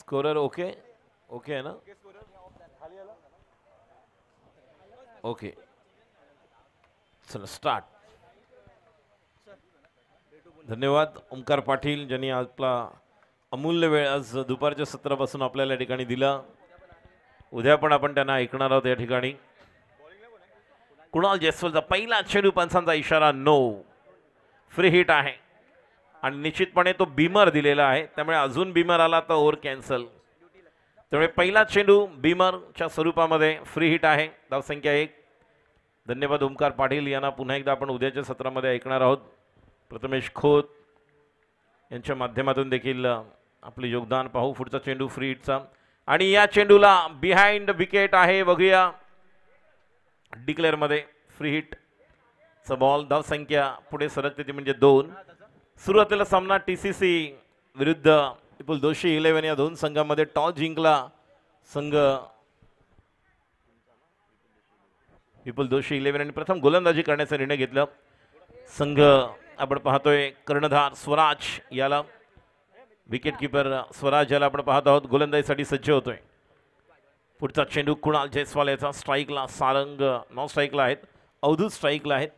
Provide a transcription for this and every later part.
Scorer okay okay आहे ना okay चला स्टार्ट धन्यवाद ओमकार पाटील ज्यांनी आपला अमूल्य वेळ आज दुपारच्या सत्रापासून आपल्याला या ठिकाणी दिला उद्या पण आपण त्यांना ऐकणार आहोत या ठिकाणी कुणाल जयस्वालचा पहिला चेंडू पंचांचा इशारा नो फ्री हिट आहे आणि निश्चितपणे तो बीमर दिलेला आहे त्यामुळे अजून बीमर आला तर ओव्हर कॅन्सल त्यामुळे पहिला चेंडू बीमरच्या स्वरूपामध्ये फ्री हिट आहे धावसंख्या 1 धन्यवाद ओमकार पाटील यांना पुन्हा एकदा आपण उद्याच्या सत्रामध्ये ऐकणार आहोत प्रथमेश खोत यांच्या माध्यमातून देखील आपले योगदान पाहू पुढचा चेंडू फ्री हिटचा आणि या चेंडूला बिहाइंड विकेट आहे बघूया डिक्लेअर मध्ये फ्री हिट चा बॉल धावसंख्या पुढे सरकते ती म्हणजे 2 सुरुवातीला सामना टीसीसी विरुद्ध विपुल दोशी 11 या दोन संघांमध्ये टॉस जिंकला संघ विपुल दोशी 11 आणि प्रथम गोलंदाजी करण्याचा निर्णय घेतला संघ आपण पाहतोय कर्णधार स्वराज याला विकेट कीपर स्वराज याला आपण पाहत आहोत गोलंदाजीसाठी सज्ज होतोय पुढचा चेंडू कुणाल जयस्वाल याचा स्ट्राईकला सारंग नॉन स्ट्राईकला आहेत अवधूत स्ट्राईकला आहेत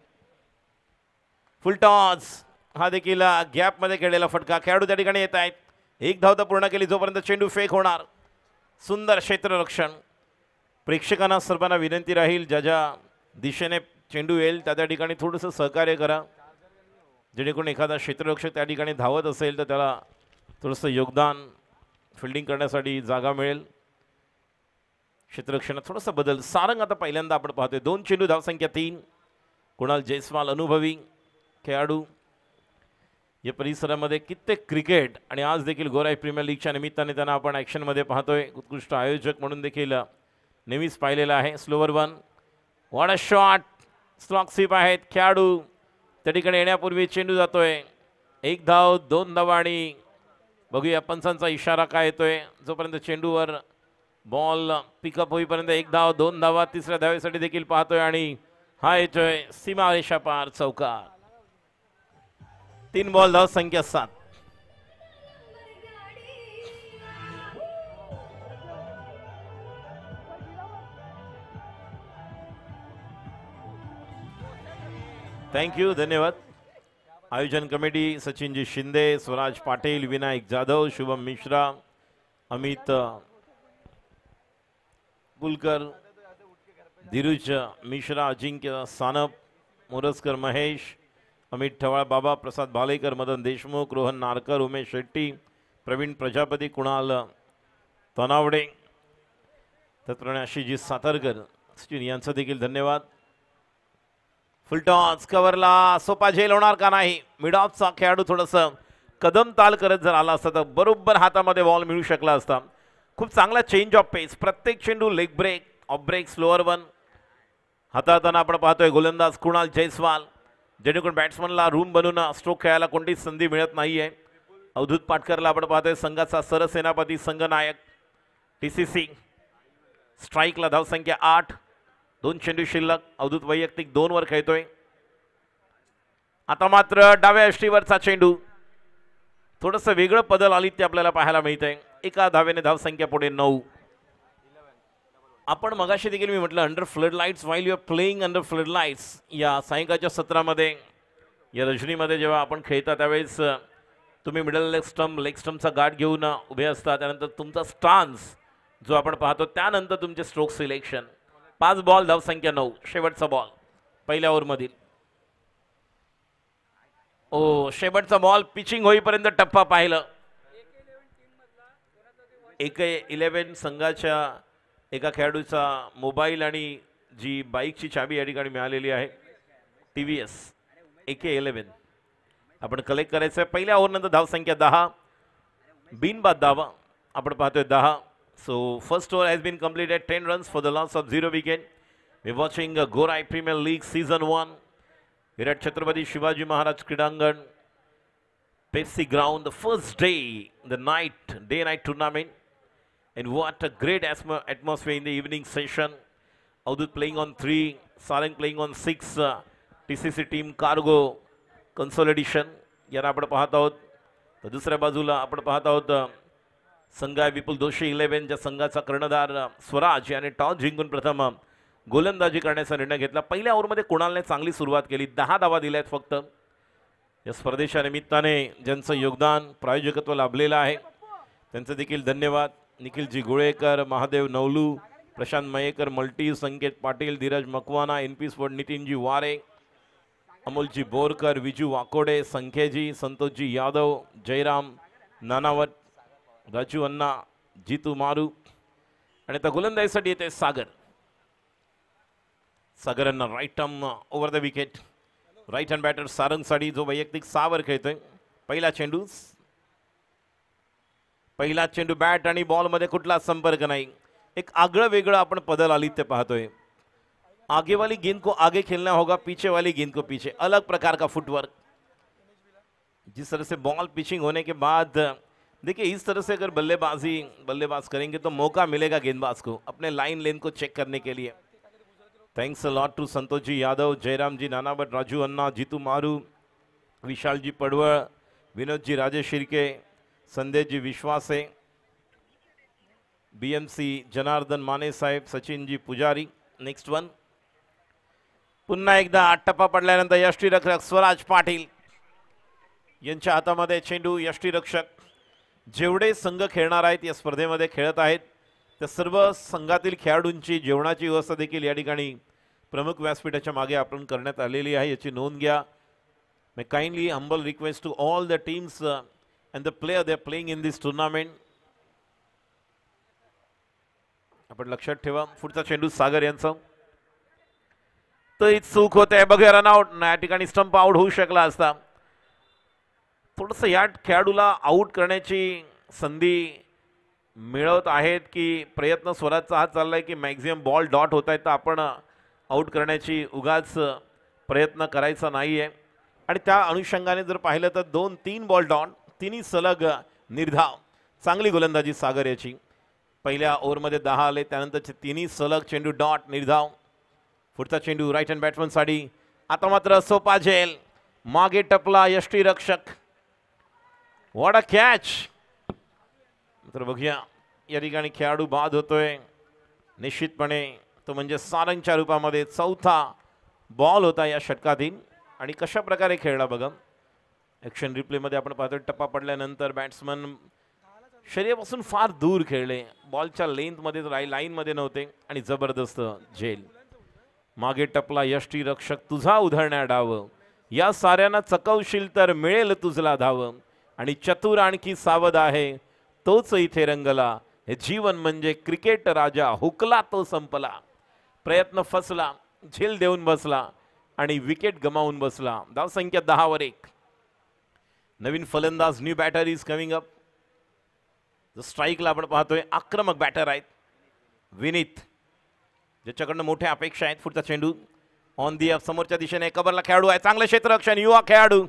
फुल टॉस हा देखील गॅप मध्ये खेळलेला फटका खेळाडू त्या ठिकाणी येत आहेत एक धाव तर पूर्ण केली जोपर्यंत चेंडू फेक होणार सुंदर क्षेत्ररक्षण प्रेक्षकांना सर्वांना विनंती राहील ज्या ज्या दिशेने चेंडू येईल त्या ठिकाणी थोडंसं सहकार्य करा जेणेकरून एखादा क्षेत्ररक्षक त्या ठिकाणी धावत असेल तर त्याला थोडंसं योगदान फिल्डिंग करण्यासाठी जागा मिळेल क्षेत्ररक्षणात थोडासा बदल सारंग आता पहिल्यांदा आपण पाहतोय 2 चेंडू धावसंख्या 3 कुणाल जयस्वाल अनुभवी खेळाडू या परिसरामध्ये कित्येक क्रिकेट आणि आज देखील गोराई प्रीमियर लीगच्या निमित्ताने त्यांना आपण ॲक्शनमध्ये पाहतोय उत्कृष्ट आयोजक म्हणून देखील नेहमीच पाहिलेला आहे slower 1 what a shot slog sweep आहेत खेळाडू त्या ठिकाणी येण्यापूर्वी चेंडू जातोय 1 धाव 2 धावा आणि बघूया पंचांचा इशारा काय येतोय जोपर्यंत चेंडूवर बॉल पिकअप होईपर्यंत 1 धाव 2 धावा तिसऱ्या धावेसाठी देखील पाहतोय आणि हा येतोय सीमारेषा पार चौकार 3 बॉल धाव संख्या 7 थँक्यू धन्यवाद आयोजन कमिटी सचिनजी शिंदे स्वराज पाटील विनायक जाधव शुभम मिश्रा अमित कुलकर धीरुज मिश्रा अजिंक्य सानप मोरजकर महेश अमित ठवाळ बाबा प्रसाद भालेकर मदन देशमुख रोहन नारकर उमेश शेट्टी प्रवीण प्रजापती कुणाल तनावडे त्याचप्रमाणे आशिषजी सातारकर सचिन यांचा देखील धन्यवाद फुलटॉस कव्हरला सोपा झेल होणार का नाही मिड ऑफचा खेळाडू थोडंसं कदम ताल करत जर आला असता तर बरोबर हातामध्ये बॉल मिळू शकला असता खूप चांगला चेंज ऑफ पेस प्रत्येक चेंडू leg break off break slower 1 हाताळताना आपण पाहतोय गोलंदाज कुणाल जयस्वाल जेणेकरून बॅट्समनला रूम बनवून स्ट्रोक खेळायला कोणतीच संधी मिळत नाहीये अवधूत पाटकरला आपण पाहतोय संघाचा सरसेनापती संघनायक टीसीसी स्ट्राईकला धावसंख्या 8 2 चेंडू शिल्लक अवधूत वैयक्तिक 2 वर खेळतोय आता मात्र डाव्या यष्टीवरचा चेंडू थोडंसं वेगळं पदल आली ते आपल्याला पाहायला मिळतंय एका धावेने धावसंख्या पुढे 9 आपण मगाशी देखील मी म्हटलं under flood lights while you are playing under flood lights या सायंकाळच्या सत्रामध्ये या रजनीमध्ये जेव्हा आपण खेळता त्यावेळेस तुम्ही मिडल लेग स्टंपचा गाठ घेऊन उभे असता त्यानंतर तुमचा स्टान्स जो आपण पाहतो त्यानंतर तुमचे स्ट्रोक सिलेक्शन 5 बॉल धावसंख्या 9 शेवटचा बॉल पहिल्या ओव्हरमधील शेवटचा बॉल पिचिंग होईपर्यंत टप्पा पाहिलं 11 संघाच्या एका खेळाडूचा मोबाईल आणि जी बाईकची चाबी या ठिकाणी मिळालेली आहे TVS AK11 आपण कलेक्ट करायचं आहे पहिल्या ओव्हरनंतर धावसंख्या 10 बिनबाद धावा आपण पाहतोय 10 So first over has been completed 10 runs for the loss of 0 wicket. We're watching Gorai Premier League Season 1. Virat Chhatrapati Shivaji Maharaj Kridangan, Pepsi Ground, the first day, the day-night tournament. And what a great atmosphere in the evening session. Avdut playing on 3, Sarang playing on 6. TCC team Cargo consolidation. याला आपण पाहत आहोत. तर दुसऱ्या बाजूला आपण पाहत आहोत संघ आहे विपुल दोषी 11 ज्या संघाचा कर्णधार स्वराज याने टॉस जिंकून प्रथम गोलंदाजी करण्याचा निर्णय घेतला। पहिल्या ओव्हरमध्ये कुणालने चांगली सुरुवात केली, 10 धावा दिल्यात फक्त। या स्पर्धेच्या निमित्ताने ज्यांचं योगदान प्रायोजकत्व लाभलेलं आहे त्यांचे देखील धन्यवाद। निखिलजी गोळेकर, महादेव नवलू, प्रशांत मयेकर, मल्टी, संकेत पाटील, धीरज मकवाना, NP स्पोर्ट, नितीनजी वारे, अमोलजी बोरकर, विजू वाकोडे, संख्येजी, संतोषजी यादव, जयराम नानावत, राजू अण्णा, जीतू मारू आणि आता गोलंदाजीसाठी येते सागर। सागरांना right arm over the wicket, right hand batter सारंगसाठी जो वैयक्तिक 6 वर खेळतोय। पहिला चेंडू बॅट आणि बॉल मध्ये कुठला संपर्क नाही। एक आगळं वेगळं आपण पदल आली ते पाहतोय। आगे वाली गेंद को आगे खेलना होगा, पीछे वाली गेंद को पीछे, अलग प्रकार का फुटवर्क। जिस तरह से बॉल पिचिंग होने के बाद देखिए इस तरह से अगर बल्लेबाज करेंगे तो मौका मिलेगा गेंदबाज को अपने लाइन लेन को चेक करने के लिए। Thanks a lot to Santosh ji Yadav, Jairam ji Nanavat, Raju Anna, Jeetu Maru, Vishal जी पडवळ, विनोद जी राजेश शिर्के, संदेश जी विश्वासे, BMC जनार्दन माने साहेब, सचिन जी पुजारी। नेक्स्ट वन पुन्हा एकदा टप्पा पडल्यानंतर यष्टीरक्षक स्वराज पाटील यांच्या हातामध्ये चेंडू। यष्टीरक्षक जेवढे संघ खेळणार आहेत या स्पर्धेमध्ये खेळत आहेत त्या सर्व संघातील खेळाडूंची जेवणाची व्यवस्था देखील या ठिकाणी प्रमुख व्यासपीठाच्या मागे आपण करण्यात आलेली आहे, याची नोंद घ्या। मैं kindly humble request to all the teams and the player they are playing in this tournament, आपण लक्षात ठेवा। पुढचा चेंडू सागर यांचा, तर चूक होते, बघा रनआउट, या ठिकाणी स्टंप आउट होऊ शकला असता। थोडंसं या खेळाडूला आउट करण्याची संधी मिळवत आहेत की प्रयत्न स्वराजचा हा चाललाय की मॅक्झिमम बॉल डॉट होत आहेत, तर आपण आउट करण्याची उगाच प्रयत्न करायचा नाहीये। आणि त्या अनुषंगाने जर पाहिलं तर 2-3 बॉल डॉट, तिन्ही सलग निर्धाव, चांगली गोलंदाजी सागर याची। पहिल्या ओव्हरमध्ये 10 आले, त्यानंतरचे तिन्ही सलग चेंडू डॉट निर्धाव। पुढचा चेंडू राईट हँड बॅट्समन साठी, आता मात्र सोपा झेल, मागे टपला यष्टीरक्षक, व्हॉट अ कॅच। तर बघूया या ठिकाणी खेळाडू बाद होतोय निश्चितपणे, तो म्हणजे सारंगच्या रूपामध्ये 4था बॉल होता या षटकातील आणि कशा प्रकारे खेळला बघा। ॲक्शन रिप्लेमध्ये आपण पाहतोय टप्पा पडल्यानंतर बॅट्समन शरीरापासून फार दूर खेळले, बॉलच्या लेंथमध्ये लाईनमध्ये नव्हते आणि जबरदस्त झेल। मागे टपला यष्टीरक्षक, तुझा उधळण्या डाव, या साऱ्यांना चकवशील तर मिळेल तुझला धाव, आणि चतुर आणखी सावध आहे तोच इथे रंगला, हे जीवन म्हणजे क्रिकेट राजा, हुकला तो संपला। प्रयत्न फसला, झेल देऊन बसला आणि विकेट गमावून बसला। धावसंख्या 10 वर 1। नवीन फलंदाज, new batter is coming up. स्ट्राईकला आपण पाहतोय आक्रमक बॅटर आहेत विनीत, ज्याच्याकडनं मोठ्या अपेक्षा आहेत। पुढचा चेंडू ऑन दी अप, समोरच्या दिशेने कबरला खेळाडू आहे, चांगलं क्षेत्ररक्षण, युवा खेळाडू,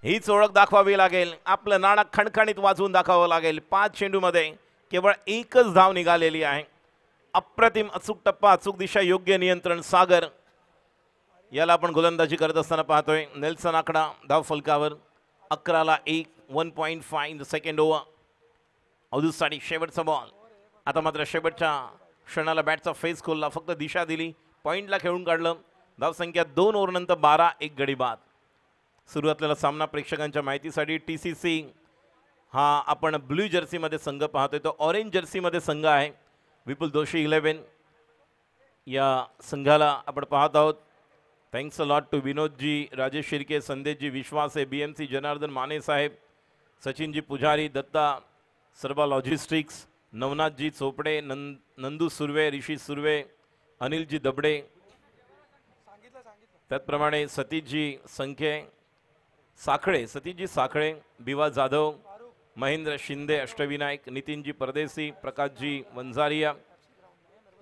हीच ओळख दाखवावी लागेल, आपलं नाणक खणखणीत वाजवून दाखवावं लागेल। 5 चेंडूमध्ये केवळ 1च धाव निघालेली आहे। अप्रतिम अचूक टप्पा, अचूक दिशा, योग्य नियंत्रण सागर याला आपण गोलंदाजी करत असताना पाहतोय। नेल्सन आकडा धाव फलकावर 11ला 1, 1.5 इन द सेकंड ओव्हर। अवधूतसाठी शेवटचा बॉल, आता मात्र शेवटच्या क्षणाला बॅटचा फेस खोलला, फक्त दिशा दिली, पॉइंटला खेळून काढलं। धावसंख्या 2 ओव्हर नंतर 12, 1 गडी बाद। सुरुवातीला सामना प्रेक्षकांच्या माहितीसाठी TCC हा आपण ब्लू जर्सीमध्ये संघ पाहतोय, तो ऑरेंज जर्सीमध्ये संघ आहे विपुल दोषी 11 या संघाला आपण पाहत आहोत। Thanks a lot to Vinod ji Rajesh Shirke, संदेश जी विश्वास है, BMC जनार्दन माने साहेब, सचिन जी पुजारी, दत्ता सर्वा लॉजिस्टिक्स, नवनाथ जी चोपडे, नंदू सुर्वे, ऋषी सुर्वे, अनिल जी दबडे, त्याचप्रमाणे सतीश जी संख्ये साखळे, सतीश जी साखळे, बिवा जाधव, महेंद्र शिंदे, अष्टविनायक, नितीन जी परदेसी, प्रकाश जी वंजारिया,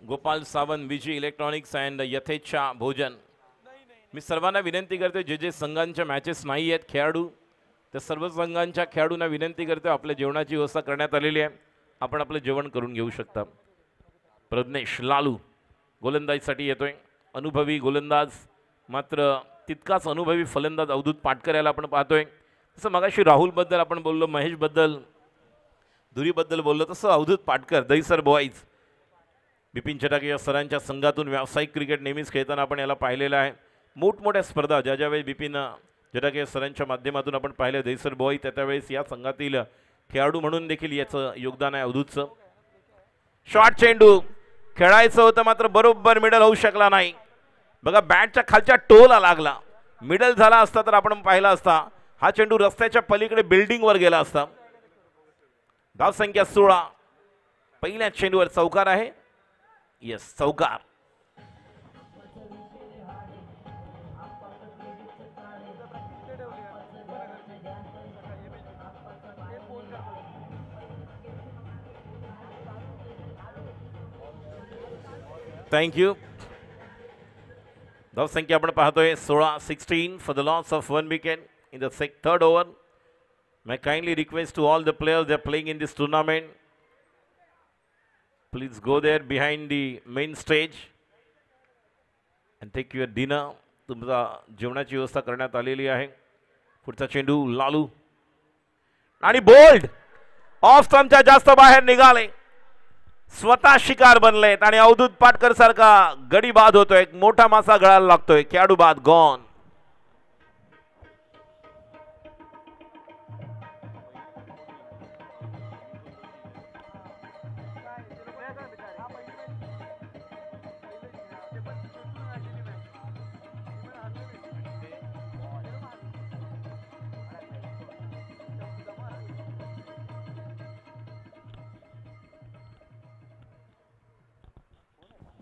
गोपाल सावंत, विजी इलेक्ट्रॉनिक्स अँड यथेच्छा भोजन। मी सर्वांना विनंती करतो, जे संघांच्या मॅचेस नाही आहेत खेळाडू, त्या सर्व संघांच्या खेळाडूंना विनंती करतो, आपल्या जेवणाची व्यवस्था करण्यात आलेली आहे, आपण आपलं जेवण करून घेऊ शकता। प्रज्ञेश लालू गोलंदाजीसाठी येतोय, अनुभवी गोलंदाज, मात्र तितकाच अनुभवी फलंदाज अवधूत पाटकर याला आपण पाहतोय। तसं मगाशी राहुल बद्दल आपण बोललो, महेश बद्दल दुरीबद्दल बोललो तसं अवधूत पाटकर दहीसर बॉईज बिपिन चटाके या सरांच्या संघातून व्यावसायिक क्रिकेट नेहमीच खेळताना आपण याला पाहिलेलं आहे. मोठमोठ्या स्पर्धा ज्या ज्यावेळी बिपिन चटाके सरांच्या माध्यमातून आपण पाहिलं दहीसर बॉय त्यावेळेस या संघातील खेळाडू म्हणून देखील याचं योगदान आहे अवधूतचं. शॉर्ट चेंडू खेळायचं होतं मात्र बरोबर मिडल होऊ शकला नाही. बघा बॅटच्या खालच्या टोला लागला. मिडल झाला असता तर आपण पाहिला असता हा चेंडू रस्त्याच्या पलीकडे बिल्डिंगवर गेला असता. धावसंख्या 16. पहिल्या चेंडूवर चौकार आहे. यस चौकार. थँक्यू. धावसंख्या आपण पाहतोय 16 for the loss of 1 wicket in the third over. My kindly request to all the players they are playing in this tournament, please go there behind the main stage and take your dinner. तुमचा जेवणाची व्यवस्था करण्यात आलेली आहे. पुढचा चेंडू लालू आणि bold of स्टंपच्या जास्त बाहेर निघाले. स्वतः शिकार बनलेत आणि अवधूत पाटकर सारखा गडी बाद होतोय. एक मोठा मासा गळायला लागतोय. खेळाडू बाद gone.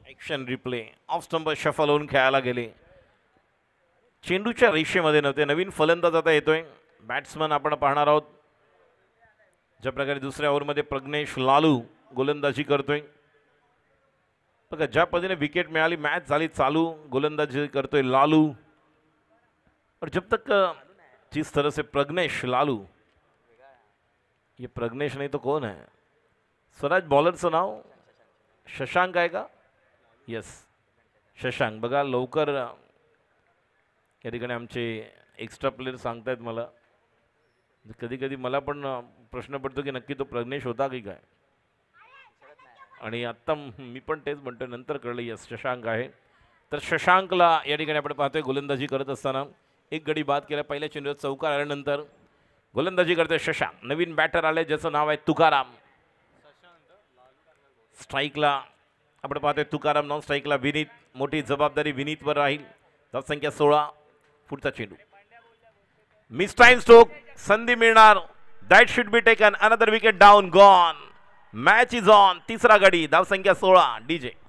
Action replay off stump shuffle होऊन खेळायला गेले. चेंडूच्या रेषेमध्ये नव्हते. नवीन फलंदाज आता येतोय. बॅट्समन आपण पाहणार आहोत. ज्या प्रकारे दुसऱ्या ओव्हरमध्ये प्रज्ञेश लालू गोलंदाजी करतोय. बघा ज्या पद्धतीने विकेट मिळाली मॅच झाली चालू. गोलंदाजी करतोय लालू. और जब तक जिस तरह से प्रज्ञेश लालू, ये प्रज्ञेश नहीं तो कौन है? स्वराज बॉलरचं नाव शशांक आहे का? यस शशांक. बघा लवकर या ठिकाणी आमचे एक्स्ट्रा प्लेयर सांगतायत मला. कधी कधी मला पण प्रश्न पडतो की नक्की तो प्रज्ञेश होता की काय. आणि आत्ता मी पण तेच म्हणतो नंतर कळलं यस शशांक आहे. तर शशांकला या ठिकाणी आपण पाहतोय गोलंदाजी करत असताना एक गडी बाद केला. पहिल्या चेंडूवर चौकार आल्यानंतर गोलंदाजी करतोय शशांक. नवीन बॅटर आले ज्याचं नाव आहे तुकाराम. स्ट्राईकला आपण पाहतोय तुकाराम. नॉन स्ट्राईकला विनीत. मोठी जबाबदारी विनीतवर राहील. धावसंख्या 16. पुढचा चेंडू मिस टाइम स्ट्रोक. संधी मिळणार. That should be taken. Another wicket down gone. Match is on. तिसरा गडी. धावसंख्या 16. DJ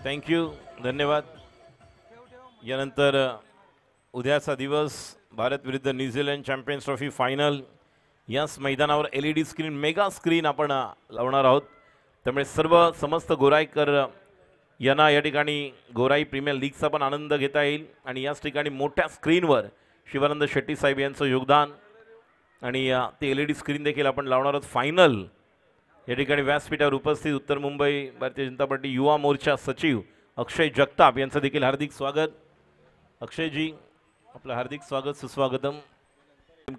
thank you. धन्यवाद. यानंतर उद्याचा दिवस भारत विरुद्ध न्यूझीलंड चॅम्पियन्स ट्रॉफी फायनल. याच मैदानावर LED स्क्रीन मेगा स्क्रीन आपण लावणार आहोत. त्यामुळे सर्व समस्त गोराईकर यांना या ठिकाणी गोराई प्रीमियर लीगचा पण आनंद घेता येईल. आणि याच ठिकाणी मोठ्या स्क्रीनवर शिवानंद शेट्टी साहेब यांचं योगदान आणि ते LED स्क्रीन देखील आपण लावणार आहोत. फायनल या ठिकाणी व्यासपीठावर उपस्थित उत्तर मुंबई भारतीय जनता पार्टी युवा मोर्चा सचिव अक्षय जगताप यांचं देखील हार्दिक स्वागत. अक्षयजी आपलं हार्दिक स्वागत सुस्वागतम.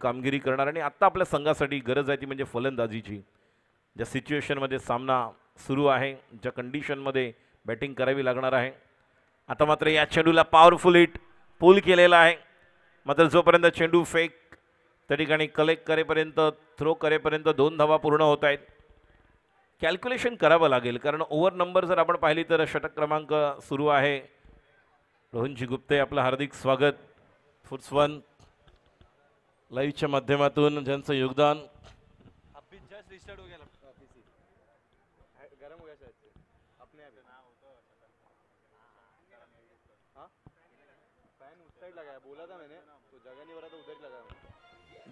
कामगिरी करणार आणि आत्ता आपल्या संघासाठी गरज आहे ती म्हणजे फलंदाजीची. ज्या सिच्युएशनमध्ये सामना सुरू आहे, ज्या कंडिशनमध्ये बॅटिंग करावी लागणार आहे. आता मात्र या चेंडूला पॉवरफुल हिट पुल केलेला आहे. मात्र जोपर्यंत चेंडू फेक त्या ठिकाणी कलेक्ट करेपर्यंत थ्रो करेपर्यंत 2 धावा पूर्ण होत आहेत. कॅल्क्युलेशन करावं लागेल कारण ओव्हर नंबर जर आपण पाहिली तर षटक क्रमांक सुरू आहे. रोहनजी गुप्ते आपलं हार्दिक स्वागत. फुट्स वन लाईव्हच्या माध्यमातून ज्यांचं योगदान.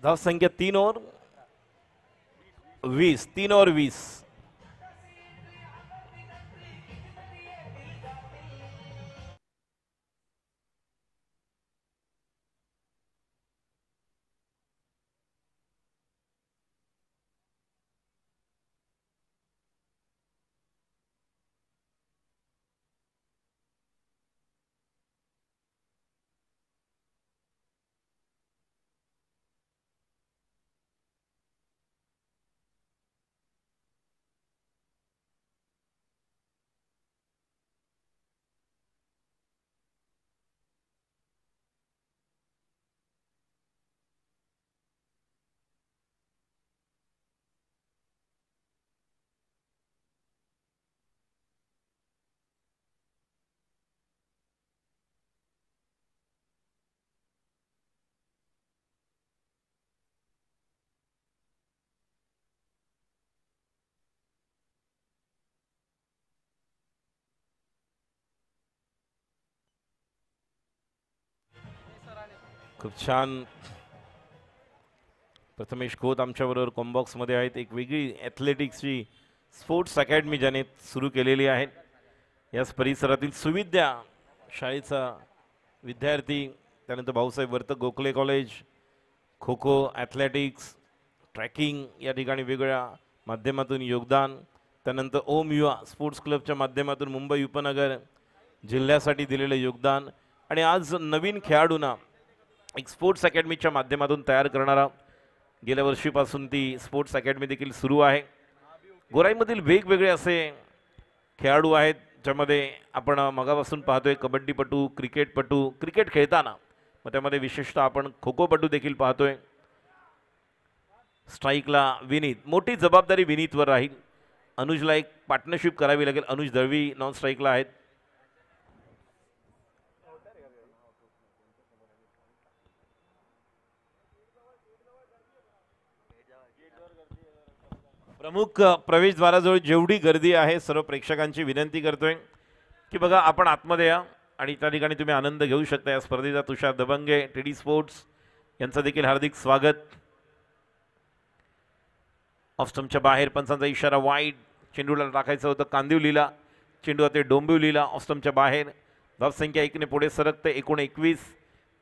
धावसंख्या 3 ओव्हर 20. 3 ओव्हर 20. खूप छान. प्रथमेश खोत आमच्याबरोबर कॉम्बॉक्समध्ये आहेत. एक वेगळी ॲथलेटिक्सची स्पोर्ट्स अकॅडमी ज्याने सुरू केलेली आहे. याच परिसरातील सुविद्या शाळेचा विद्यार्थी, त्यानंतर Bhausaheb Vartak Gokhale college, kho kho, athletics, tracking या ठिकाणी वेगवेगळ्या माध्यमातून योगदान, त्यानंतर ओम युवा स्पोर्ट्स क्लबच्या माध्यमातून मुंबई उपनगर जिल्ह्यासाठी दिलेलं योगदान, आणि आज नवीन खेळाडूंना एक स्पोर्ट्स अकॅडमीच्या माध्यमातून तयार करणारा गेल्या वर्षीपासून ती स्पोर्ट्स अकॅडमी देखील सुरू आहे. गोराईमधील वेगवेगळे असे खेळाडू आहेत ज्यामध्ये आपण मगापासून पाहतोय कबड्डीपटू, क्रिकेटपटू, क्रिकेट खेळताना मग त्यामध्ये विशेषतः आपण खो खोपटू देखील पाहतोय. स्ट्राईकला विनीत, मोठी जबाबदारी विनीतवर राहील. अनुजला एक पार्टनरशिप करावी लागेल. अनुज दळवी नॉन स्ट्राईकला आहेत. प्रमुख प्रवेशद्वाराजवळ जेवढी गर्दी आहे, सर्व प्रेक्षकांची विनंती करतोय की बघा आपण आतमध्ये या आणि त्या ठिकाणी तुम्ही आनंद घेऊ शकता. या स्पर्धेचा तुषार दबंगे, टीडी स्पोर्ट्स यांचं देखील हार्दिक स्वागत. ऑफस्टमच्या बाहेर पंचांचा इशारा वाईड. चेंडूला टाकायचं होतं कांदिवलीला, चेंडू आता डोंबिवलीला. ऑफस्टमच्या बाहेर. धावसंख्या 1ने पुढे सरकते. 19-21.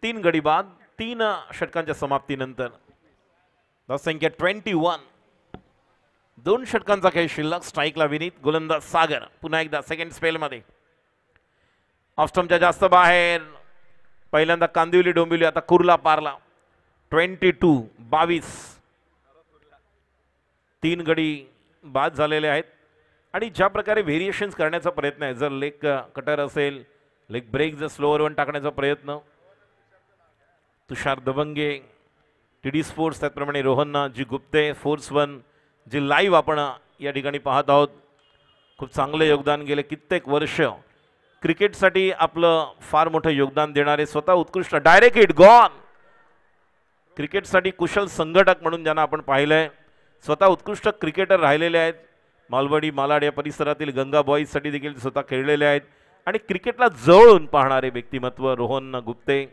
3 गडी बाद 3 षटकांच्या समाप्तीनंतर. धावसंख्या 21. 2 षटकांचा खेळ शिल्लक. स्ट्राईकला विनीत, गोलंदाज सागर. पुन्हा एकदा सेकंड स्पेलमध्ये. ऑफस्टमच्या जास्त बाहेर. पहिल्यांदा कांदिवली डोंबिवली, आता कुर्ला पारला. 22-22. 3 गडी बाद झालेले आहेत. आणि ज्या प्रकारे व्हेरिएशन्स करण्याचा प्रयत्न आहे, जर लेग कटर असेल, लेग ब्रेक, जर स्लोअर वन टाकण्याचा प्रयत्न, तुषार दबंगे, टीडी स्पोर्ट्स, त्याचप्रमाणे रोहन जी गुप्ते, फोर्स वन जे लाईव्ह आपण या ठिकाणी पाहत आहोत. खूप चांगले योगदान गेले कित्येक वर्ष क्रिकेटसाठी आपलं फार मोठं योगदान देणारे, स्वतः उत्कृष्ट डायरेक्ट हिट गॉन, क्रिकेटसाठी कुशल संघटक म्हणून ज्यांना आपण पाहिलंय, स्वतः उत्कृष्ट क्रिकेटर राहिलेले आहेत. मालवडी मालाड या परिसरातील गंगा बॉईजसाठी देखील स्वतः खेळलेले आहेत आणि क्रिकेटला जवळून पाहणारे व्यक्तिमत्व रोहन गुप्ते,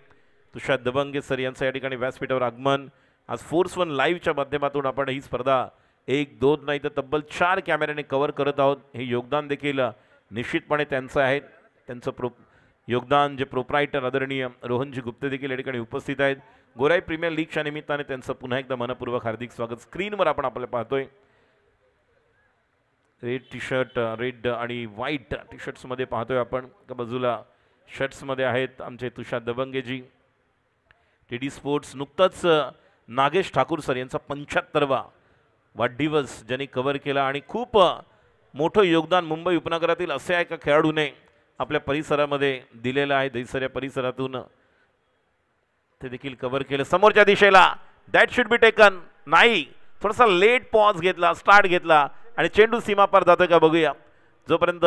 तुषार दबंगे सर यांचं या ठिकाणी व्यासपीठावर आगमन. आज फोर्स वन लाईव्हच्या माध्यमातून आपण ही स्पर्धा 1-2 नाही तर तब्बल 4 कॅमेऱ्याने कव्हर करत आहोत. हे योगदान देखील निश्चितपणे त्यांचं आहे. त्यांचं योगदान जे प्रोप्रायटर आदरणीय रोहनजी गुप्ते देखील या ठिकाणी उपस्थित आहेत. गोराई प्रीमियर लीगच्या निमित्ताने त्यांचं पुन्हा एकदा मनपूर्वक हार्दिक स्वागत. स्क्रीनवर आपण आपल्याला पाहतोय रेड टी शर्ट, रेड आणि व्हाईट टी शर्ट्समध्ये पाहतोय आपण. एका बाजूला शर्ट्समध्ये आहेत आमचे तुषार दबंगेजी. टीडी स्पोर्ट्स नुकतंच नागेश ठाकूर सर यांचा 75वा वाढदिवस ज्यांनी कव्हर केला आणि खूप मोठं योगदान मुंबई उपनगरातील असे एका खेळाडूने आपल्या परिसरामध्ये दिलेलं आहे. दहिसर परिसरातून ते देखील कव्हर केलं. समोरच्या दिशेला दॅट शुड बी टेकन, नाही, थोडासा लेट पॉज घेतला, स्टार्ट घेतला आणि चेंडू सीमापार जातोय का बघूया. जोपर्यंत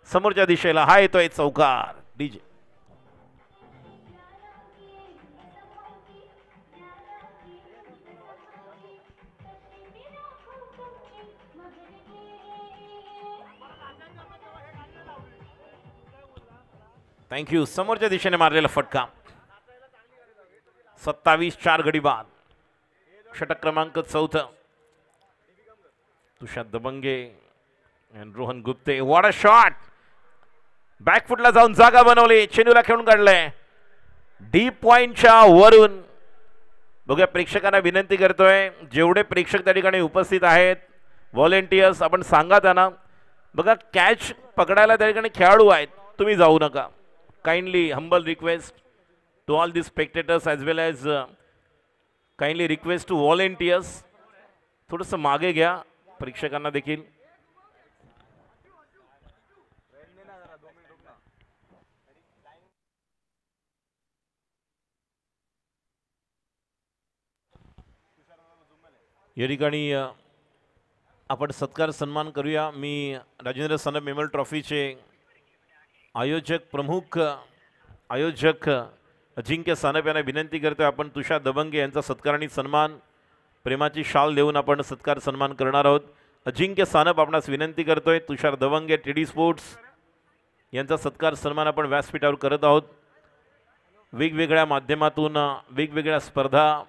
समोरच्या दिशेला हा येतोय चौकार. DJ thank you. समोरच्या दिशेने मारलेला फटका. 27-4 गडी बाद. षटक क्रमांक 4. तुषार दबंगे आणि Rohan Gupte. What a shot. बॅकफुटला जाऊन जागा बनवली, चेंडूला खेळून काढलंय डीप पॉइंटच्या वरून. बघूया, प्रेक्षकांना विनंती करतोय, जेवढे प्रेक्षक त्या ठिकाणी उपस्थित आहेत, व्हॉलेंटियर्स, आपण सांगा त्यांना, बघा कॅच पकडायला त्या ठिकाणी खेळाडू आहेत, तुम्ही जाऊ नका. Kindly humble request to all the spectators as well as kindly request to volunteers, थोडंसं मागे घ्या प्रेक्षकांना देखील. या ठिकाणी आपण सत्कार सन्मान करूया. मी राजेंद्र सनद मेमोरियल ट्रॉफीचे आयोजक, प्रमुख आयोजक अजिंक्य सानप यांना विनंती करतोय, आपण तुषार दबंगे यांचा सत्कार आणि सन्मान प्रेमाची शाल देऊन आपण सत्कार सन्मान करणार आहोत. अजिंक्य सानप आपणास विनंती करतोय, तुषार दबंगे टीडी स्पोर्ट्स यांचा सत्कार सन्मान आपण व्यासपीठावर करत आहोत. वेगवेगळ्या माध्यमातून वेगवेगळ्या स्पर्धा,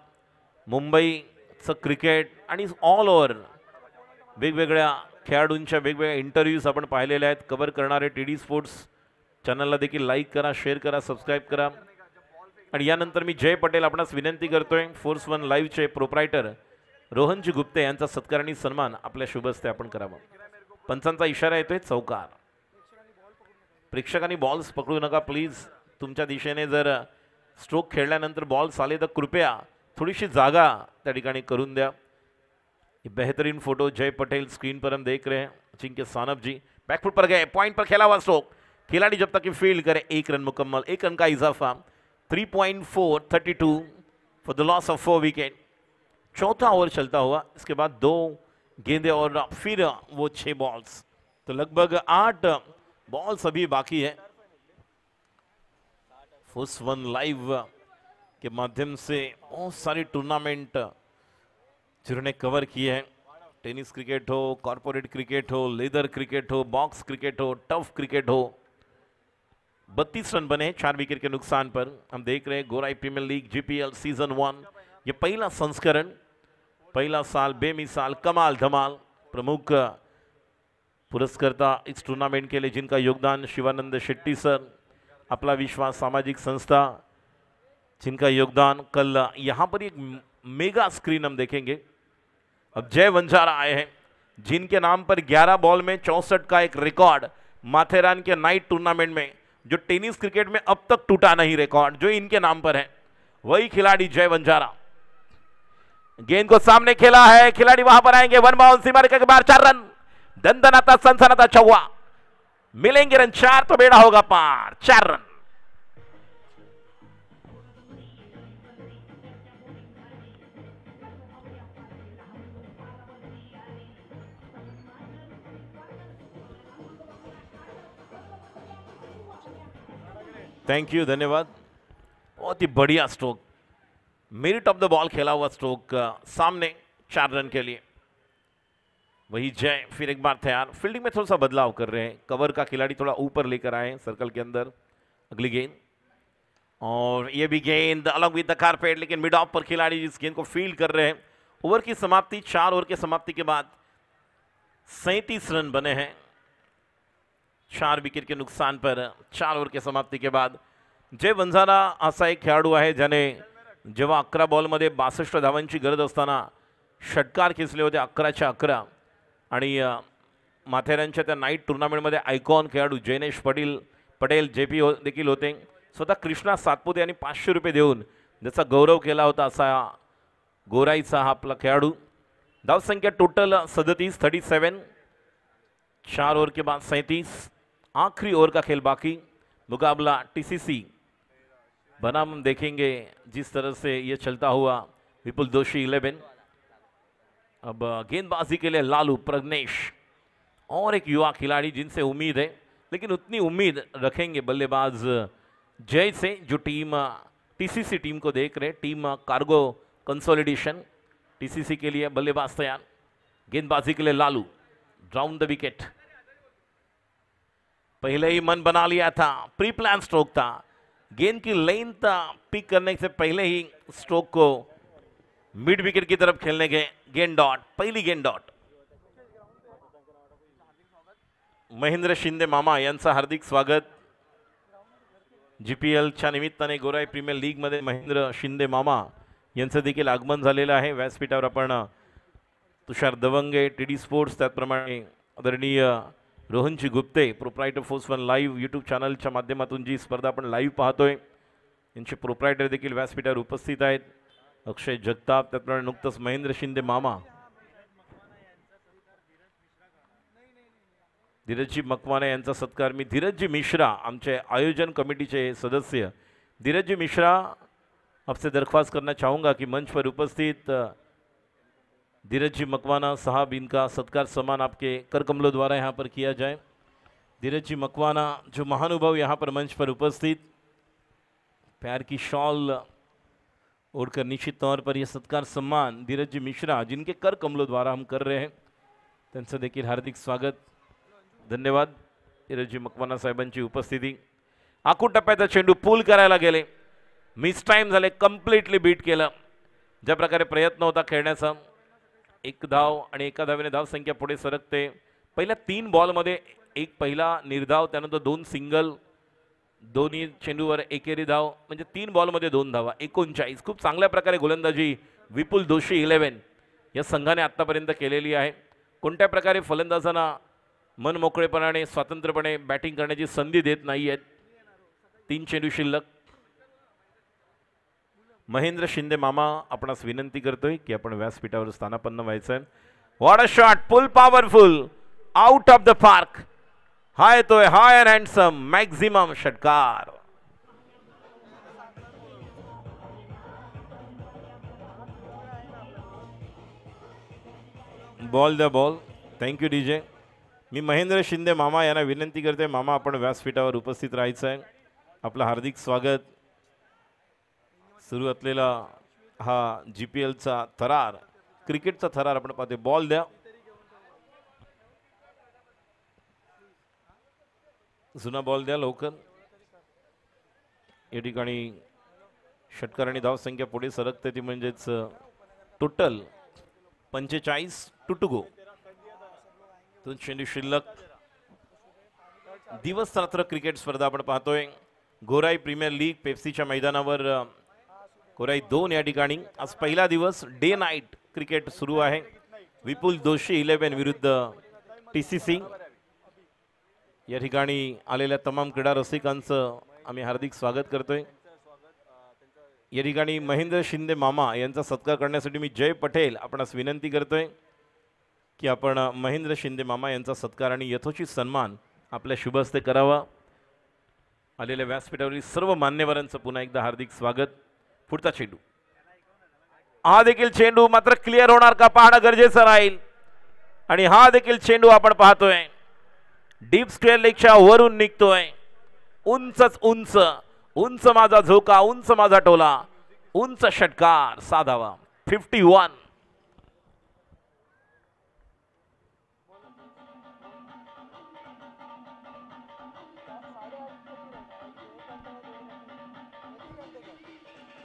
मुंबईचं क्रिकेट आणि ऑल ओव्हर वेगवेगळ्या खेळाडूंच्या वेगवेगळ्या इंटरव्ह्यूज आपण पाहिलेले आहेत. कव्हर करणारे TD स्पोर्ट्स चॅनलला देखील लाईक करा, शेअर करा, सबस्क्राईब करा. आणि यानंतर मी जय पटेल आपणास विनंती करतोय, फोर्स वन लाईव्हचे प्रोप्रायटर रोहनजी गुप्ते यांचा सत्कार आणि सन्मान आपल्या शुभ हस्ते आपण करावा. पंचांचा इशारा येतोय, चौकार. प्रेक्षकांनी बॉल्स पकडू नका प्लीज. तुमच्या दिशेने जर स्ट्रोक खेळल्यानंतर बॉल्स आले तर कृपया थोडीशी जागा त्या ठिकाणी करून द्या. बेहतरीन फोटो जय पटेल स्क्रीन पर हम देख रहे हैं. अजिंक्य सानप जी बैकफुट पर गए, पॉइंट पर खेला हुआ स्ट्रोक. खिलाड़ी जब तक कि फील्ड करे 1 रन मुकम्मल, 1 रन का इजाफा. 3.432 for the loss of 4 wicket. चौथा ओवर चलता हुआ, इसके बाद 2 गेंदे और फिर वो 6 बॉल्स, तो लगभग 8 बॉल्स अभी बाकी है. फोर्स वन लाइव के माध्यम से बहुत सारी टूर्नामेंट जिन्होंने कवर किए हैं. टेनिस क्रिकेट हो, कॉर्पोरेट क्रिकेट हो, लेदर क्रिकेट हो, बॉक्स क्रिकेट हो, टफ क्रिकेट हो. 32 रन बने 4 विकेट के नुकसान पर. हम देख रहे हैं गोराई प्रीमियर लीग GPL सीजन 1, ये पहला संस्करण, पहला साल बेमिसाल, कमाल धमाल. प्रमुख पुरस्कर्ता इस टूर्नामेंट के लिए जिनका योगदान शिवानंद शेट्टी सर, अपना विश्वास सामाजिक संस्था, जिनका योगदान कल यहाँ पर एक मेगा स्क्रीन हम देखेंगे. अब जय वंजारा आए हैं, जिनके नाम पर 11 बॉल में 64 का एक रिकॉर्ड माथेरान के नाइट टूर्नामेंट में, जो टेनिस क्रिकेट में अब तक टूटा नहीं रिकॉर्ड, जो इनके नाम पर है. वही खिलाड़ी जय वंजारा. गेंद को सामने खेला है, खिलाड़ी वहां पर आएंगे. 1 बॉल सीमा रेखा के बाहर, 4 रन. दंदनाता सनसनाता चौवा. मिलेंगे रन 4 तो बेड़ा होगा पार. 4 रन. थैंक यू, धन्यवाद. बहुत ही बढ़िया stroke, merit of the ball खेला हुआ स्ट्रोक. सामने 4 रन के लिए. वही जय फिर एक बार तैयार. फील्डिंग में थोड़ा सा बदलाव कर रहे हैं. कवर का खिलाड़ी थोड़ा ऊपर लेकर आए सर्कल के अंदर. अगली गेंद, और ये भी गेंद अलॉन्ग विद द कारपेट, लेकिन मिड ऑफ पर खिलाड़ी इस गेंद को फील्ड कर रहे हैं. ओवर की समाप्ति, 4 ओवर की समाप्ति के बाद 37 रन बने हैं 4 विकेट के नुकसान पर. 4 ओवर के समाप्ती के बाद जय वंजारा असा एक खेळाडू आहे ज्याने जेव्हा 11 बॉलमध्ये 62 धावांची गरज असताना षटकार खेचले होते 11च्या 11. आणि माथेरानच्या त्या नाईट टूर्नामेंटमध्ये आयकॉन खेळाडू जैनेश पटेल JP देखील होते. स्वतः कृष्णा सातपुते यांनी 500 रुपये देऊन ज्याचा गौरव केला होता असा गोराईचा हा आपला खेळाडू. धावसंख्या टोटल 37. 4 ओवर के बाद 37. आखिरी ओवर का खेल बाकी. मुकाबला TCC बनाम हम देखेंगे जिस तरह से ये चलता हुआ. विपुल दोषी 11. अब गेंदबाजी के लिए लालू, प्रज्ञेश और एक युवा खिलाड़ी जिनसे उम्मीद है, लेकिन उतनी उम्मीद रखेंगे बल्लेबाज जय से, जो टीम TCC टीम को देख रहे. टीम कार्गो कंसोलिडेशन TCC के लिए बल्लेबाज तैयार. गेंदबाजी के लिए लालू, राउंड द विकेट. पहले ही मन बना लिया था, प्री प्लान स्ट्रोक था. गेंद की लेंथ पिक करने से पहले ही स्ट्रोक को मिड विकेट की तरफ खेलने के. गेंद डॉट, पहली गेंद डॉट. महेंद्र शिंदे मामा यांचं हार्दिक स्वागत. GPLच्या निमित्ताने गोराई प्रीमियर लीग मध्ये महेंद्र शिंदे मामा यांचं देखील आगमन झालेलं आहे. व्यासपीठावर आपण तुषार दवंगे, TD स्पोर्ट्स, त्याचप्रमाणे आदरणीय Rohanji Gupte, proprietor force one live YouTube चॅनलच्या माध्यमातून जी स्पर्धा आपण लाईव्ह पाहतोय, यांचे प्रोप्रायटर देखील व्यासपीठावर उपस्थित आहेत. अक्षय जगताप, त्याचप्रमाणे नुकतंच महेंद्र शिंदे मामा, धीरजजी मकवाने यांचा सत्कार. मी धीरजजी मिश्रा, आमचे आयोजन कमिटीचे सदस्य धीरजजी मिश्रा, आपसे दरख्वास्त करना चाहूँगा कि मंच पर उपस्थित धीरजजी मकवाना साहब, इनका सत्कार सम्मान आपके कर कमलों द्वारा यहाँ पर किया जाए. धीरजजी मकवाना जो महानुभाव यहाँ पर मंच पर उपस्थित, प्यार की शॉल ओढ़कर निश्चित तौर पर यह सत्कार सम्मान धीरजजी मिश्रा जिनके कर कमलों द्वारा हम कर रहे हैं, त्यांचं देखील हार्दिक स्वागत. धन्यवाद धीरजजी मकवाना साहेबांची उपस्थिती. आखूड टप्प्याचा चेंडू पूल करायला गेले. मिस टाइम झाले, कम्प्लिटली बीट केलं. ज्या प्रकारे प्रयत्न होता खेळण्याचा, एक धाव आणि एका धावेने धावसंख्या पुढे सरकते. पहिल्या 3 बॉलमध्ये एक पहिला निर्धाव, त्यानंतर 2 सिंगल, दोन्ही चेंडूवर एकेरी धाव, म्हणजे 3 बॉलमध्ये 2 धावा, 39. खूप चांगल्या प्रकारे गोलंदाजी विपुल दोशी 11 या संघाने आत्तापर्यंत केलेली आहे. कोणत्या प्रकारे फलंदाजांना मनमोकळेपणाने स्वतंत्रपणे बॅटिंग करण्याची संधी देत नाही आहेत. 3 चेंडू शिल्लक. महेंद्र शिंदे मामा आपणास विनंती करतोय की आपण व्यासपीठावर स्थानापन्न व्हायचं आहे. What a shot, full powerful, out of the park. हा येतोय हाय अँड हँडसम मॅक्झिमम षटकार. Ball the ball. Thank you DJ. मी महेंद्र शिंदे मामा यांना विनंती करते, मामा आपण व्यासपीठावर उपस्थित राहायचं आहे. आपलं हार्दिक स्वागत. सुरू असलेला हा GPLचा थरार, क्रिकेटचा थरार आपण पाहतोय. बॉल द्या. जुना बॉल द्या लवकर. या ठिकाणी षटकार आणि धावसंख्या पुढे सरकते, ती म्हणजेच टोटल 45 टू गो. 2 चेंडू शिल्लक. दिवस रात्र क्रिकेट स्पर्धा आपण पाहतोय. गोराई प्रीमियर लीग पेप्सीच्या मैदानावर गोराई 2 या ठिकाणी आज पहिला दिवस डे नाईट क्रिकेट सुरू आहे. विपुल दोशी 11 विरुद्ध TCC. या ठिकाणी आलेल्या तमाम क्रीडा रसिकांचं आम्ही हार्दिक स्वागत करतोय. या ठिकाणी महेंद्र शिंदे मामा यांचा सत्कार करण्यासाठी मी जय पटेल आपणास विनंती करतोय की आपण महेंद्र शिंदे मामा यांचा सत्कार आणि यथोचित सन्मान आपल्या शुभ हस्ते करावा. आलेल्या व्यासपीठावरील सर्व मान्यवरांचं पुन्हा एकदा हार्दिक स्वागत. पुढचा चेंडू, हा देखील चेंडू मात्र क्लिअर होणार का पाहणं गरजेचं राहील. आणि हा देखील चेंडू आपण पाहतोय डीप स्क्वेअर लेगच्या वरून निघतोय. उंचच उंच, उंच माझा झोका, उंच माझा टोला, उंच षटकार. साधावा 51.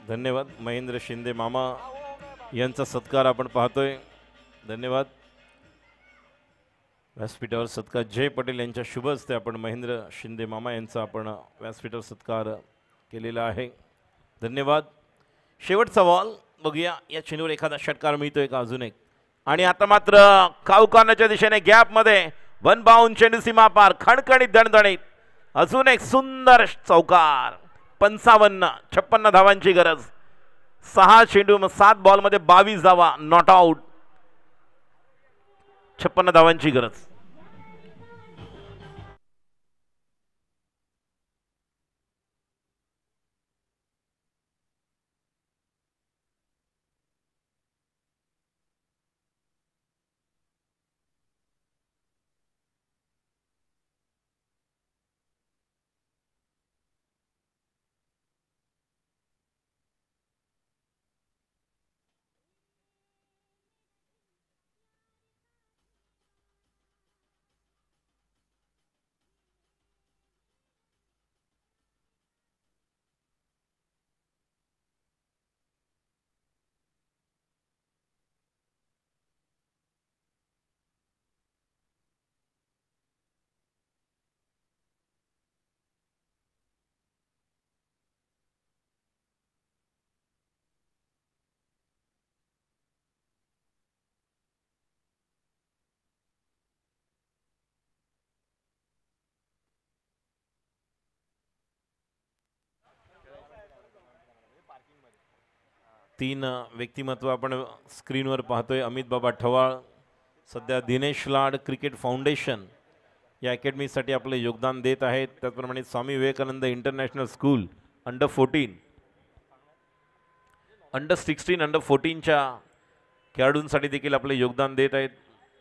धन्यवाद. महेंद्र शिंदे मामा यांचा सत्कार आपण पाहतोय. धन्यवाद. व्यासपीठावर सत्कार जय पटेल यांच्या शुभ हस्ते आपण महेंद्र शिंदे मामा यांचा आपण व्यासपीठावर सत्कार केलेला आहे. धन्यवाद. शेवटचा बॉल बघूया, या चेंडूवर एखादा षटकार मिळतोय का अजून एक. आणि आता मात्र कावकानाच्या दिशेने गॅपमध्ये 1 बाउंड चेंडू सीमा पार, खणखणीत दणदणीत अजून एक सुंदर चौकार. 56 धावांची गरज. 6 चेंडू 7 बॉलमध्ये 22 धावा, नॉट आउट. 56 धावांची गरज. तीन व्यक्तिमत्व आपण स्क्रीनवर पाहतोय. अमित बाबा ठवाळ सध्या दिनेश लाड क्रिकेट फाउंडेशन या अकॅडमीसाठी आपले योगदान देत आहेत. त्याचप्रमाणे Swami Vivekananda international school under 14, under 16, under 14च्या खेळाडूंसाठी देखील आपले योगदान देत आहेत.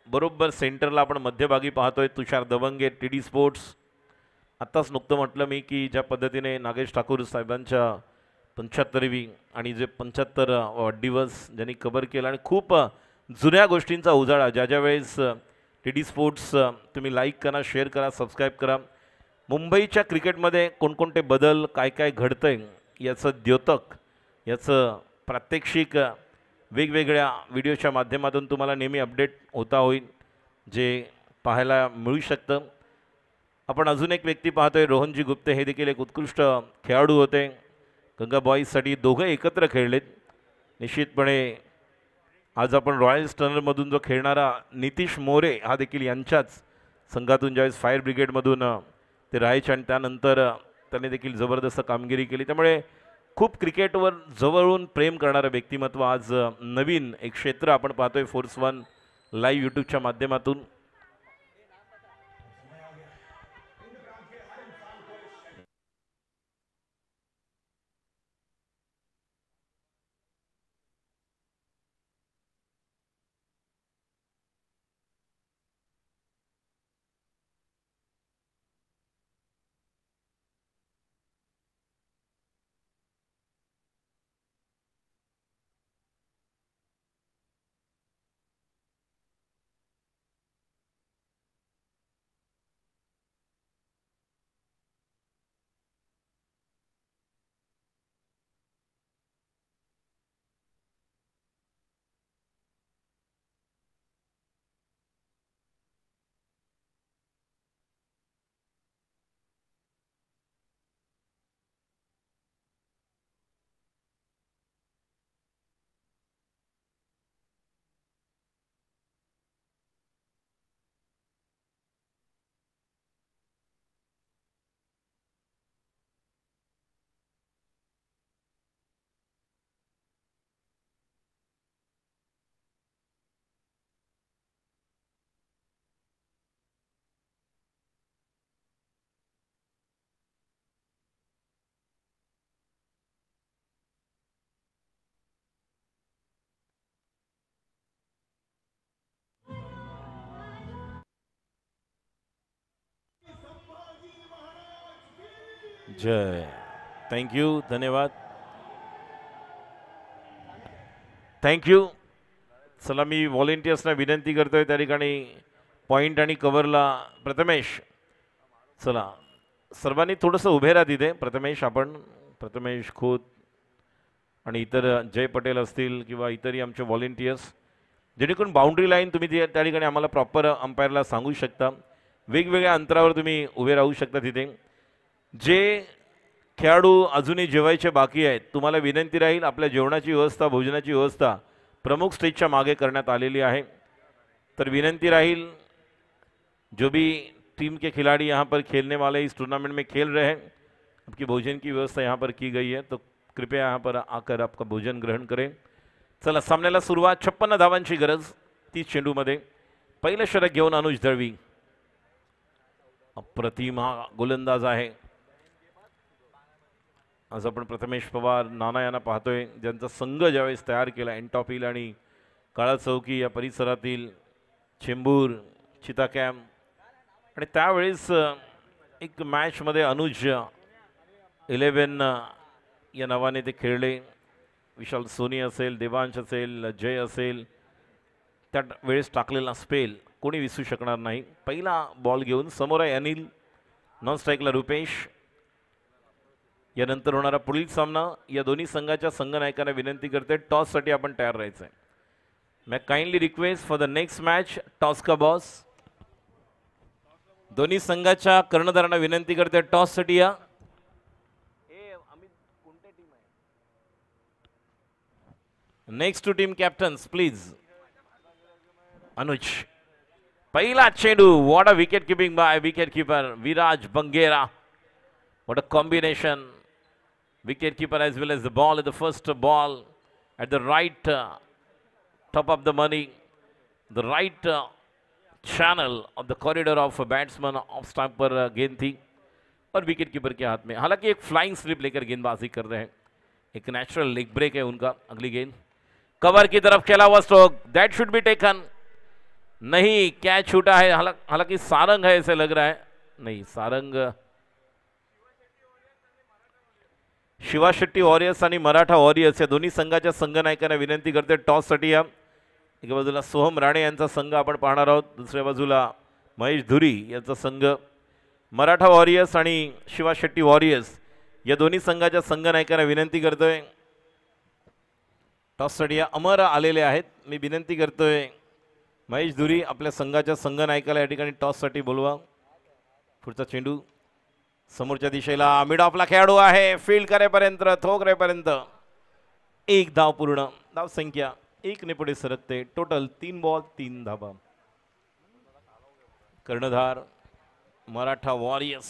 बरोबर सेंटरला आपण मध्यभागी पाहतोय तुषार दबंगे TD स्पोर्ट्स. आत्ताच नुकतं म्हटलं मी की ज्या पद्धतीने नागेश ठाकूर साहेबांच्या 75वी आणि जे 75 वाढदिवस ज्यांनी कव्हर केला आणि खूप जुन्या गोष्टींचा उजाळा ज्या ज्या वेळेस TD स्पोर्ट्स तुम्ही लाईक करा, शेअर करा, सबस्क्राईब करा. मुंबईच्या क्रिकेटमध्ये कोणकोणते बदल काय काय घडतंय याचं द्योतक, याचं प्रात्यक्षिक वेगवेगळ्या व्हिडिओच्या माध्यमातून तुम्हाला नेहमी अपडेट होता होईल, जे पाहायला मिळू शकतं. आपण अजून एक व्यक्ती पाहतोय, रोहनजी गुप्ते. हे देखील एक उत्कृष्ट खेळाडू होते. गंगा बॉईजसाठी दोघं एकत्र खेळलेत. निश्चितपणे आज आपण रॉयल्स टनरमधून जो खेळणारा नितीश मोरे हा देखील यांच्याच संघातून ज्यावेळेस फायर ब्रिगेडमधून ते राहायचे आणि त्यानंतर त्याने देखील जबरदस्त कामगिरी केली. त्यामुळे खूप क्रिकेटवर जवळून प्रेम करणारं व्यक्तिमत्व आज नवीन एक क्षेत्र आपण पाहतोय फोर्स वन लाईव्ह यूट्यूबच्या माध्यमातून. जय, थँक्यू, धन्यवाद, थँक्यू. चला, मी व्हॉलेंटियर्सना विनंती करतोय त्या ठिकाणी पॉईंट आणि कव्हरला प्रथमेश. चला, सर्वांनी थोडंसं उभे राहा तिथे. प्रथमेश खोत आणि इतर जय पटेल असतील किंवा इतरही आमचे व्हॉलेंटियर्स, जेणेकरून बाउंड्री लाईन तुम्ही त्या ठिकाणी आम्हाला प्रॉपर अंपायरला सांगू शकता. वेगवेगळ्या अंतरावर तुम्ही उभे राहू शकता तिथे. जे खेळाडू अजूनही जेवायचे बाकी आहेत, तुम्हाला विनंती राहील, आपल्या जेवणाची व्यवस्था, भोजनाची व्यवस्था प्रमुख स्टेजच्या मागे करण्यात आलेली आहे. तर विनंती राहील, जो भी टीम के खिलाड़ी यहाँ पर खेलने वाले इस टूर्नामेंट में खेल रहे हैं, आपकी भोजन की व्यवस्था यहाँ पर की गई है, तो कृपया यहाँ पर आकर आपका भोजन ग्रहण करें. चला, सामन्याला सुरुवात. 56 धावांची गरज 30 चेंडूमध्ये. पहिलं षटक घेऊन अनुज दळवी. अप्रतिम हा गोलंदाज आहे. आज आपण प्रथमेश पवार, नाना यांना पाहतोय, ज्यांचा संघ ज्यावेळेस तयार केला एनटॉप हिल आणि काळा चौकी या परिसरातील, चेंबूर, चिता कॅम्प, आणि त्यावेळेस एक मॅचमध्ये अनुज 11 या नावाने ते खेळले. विशाल सोनी असेल, देवांश असेल, जय असेल, त्या वेळेस टाकलेला स्पेल कोणी विसरू शकणार नाही. पहिला बॉल घेऊन समोर आहे अनिल, नॉन स्ट्राईकला रुपेश. यानंतर होणारा पुढील सामना, या दोन्ही संघाच्या संघनायकांना विनंती करते, टॉससाठी आपण तयार राहायचं आहे. मैं kindly request for the next match, toss का बॉस. दोन्ही संघाच्या कर्णधारांना विनंती करते, टॉससाठी या. Next two team captains please. Anuj, पहिला चेंडू. What a wicket keeping by wicket keeper Viraj Bangera. What a combination. Wicket keeper as well as the ball at the first ball at the right top of the money, the right channel of the corridor of a batsman off stump पर गेंद थी और wicket keeper के हाथ में. हालांकि एक flying slip लेकर गेंदबाजी कर रहे हैं. एक नेचुरल लेग ब्रेक है उनका. अगली गेंद कवर की तरफ खेला हुआ stroke, that should be taken. नहीं, कैच छूटा है. हालांकि सारंग है ऐसे लग रहा है. नहीं, सारंग. शिवा शेट्टी वॉरियर्स आणि मराठा वॉरियर्स या दोन्ही संघाच्या संघनायकांना विनंती करते, टॉससाठी या. एका बाजूला सोहम राणे यांचा संघ आपण पाहणार आहोत, दुसऱ्या बाजूला महेश धुरी यांचा संघ. मराठा वॉरियर्स आणि शिवा शेट्टी वॉरियर्स या दोन्ही संघाच्या संघ नायकांना विनंती करतोय, टॉससाठी अमर आलेले आहेत. मी विनंती करतोय महेश धुरी आपल्या संघाच्या संघ नायकाला या ठिकाणी टॉससाठी बोलवा. पुढचा चेंडू समोरच्या दिशेला, मिड ऑफला खेळाडू आहे, फील्ड करेपर्यंत ठोकरेपर्यंत एक धाव पूर्ण. धाव संख्या 1 ने पुढे सरकते. टोटल 3 बॉल 3 धावा. कर्णधार मराठा वॉरियर्स,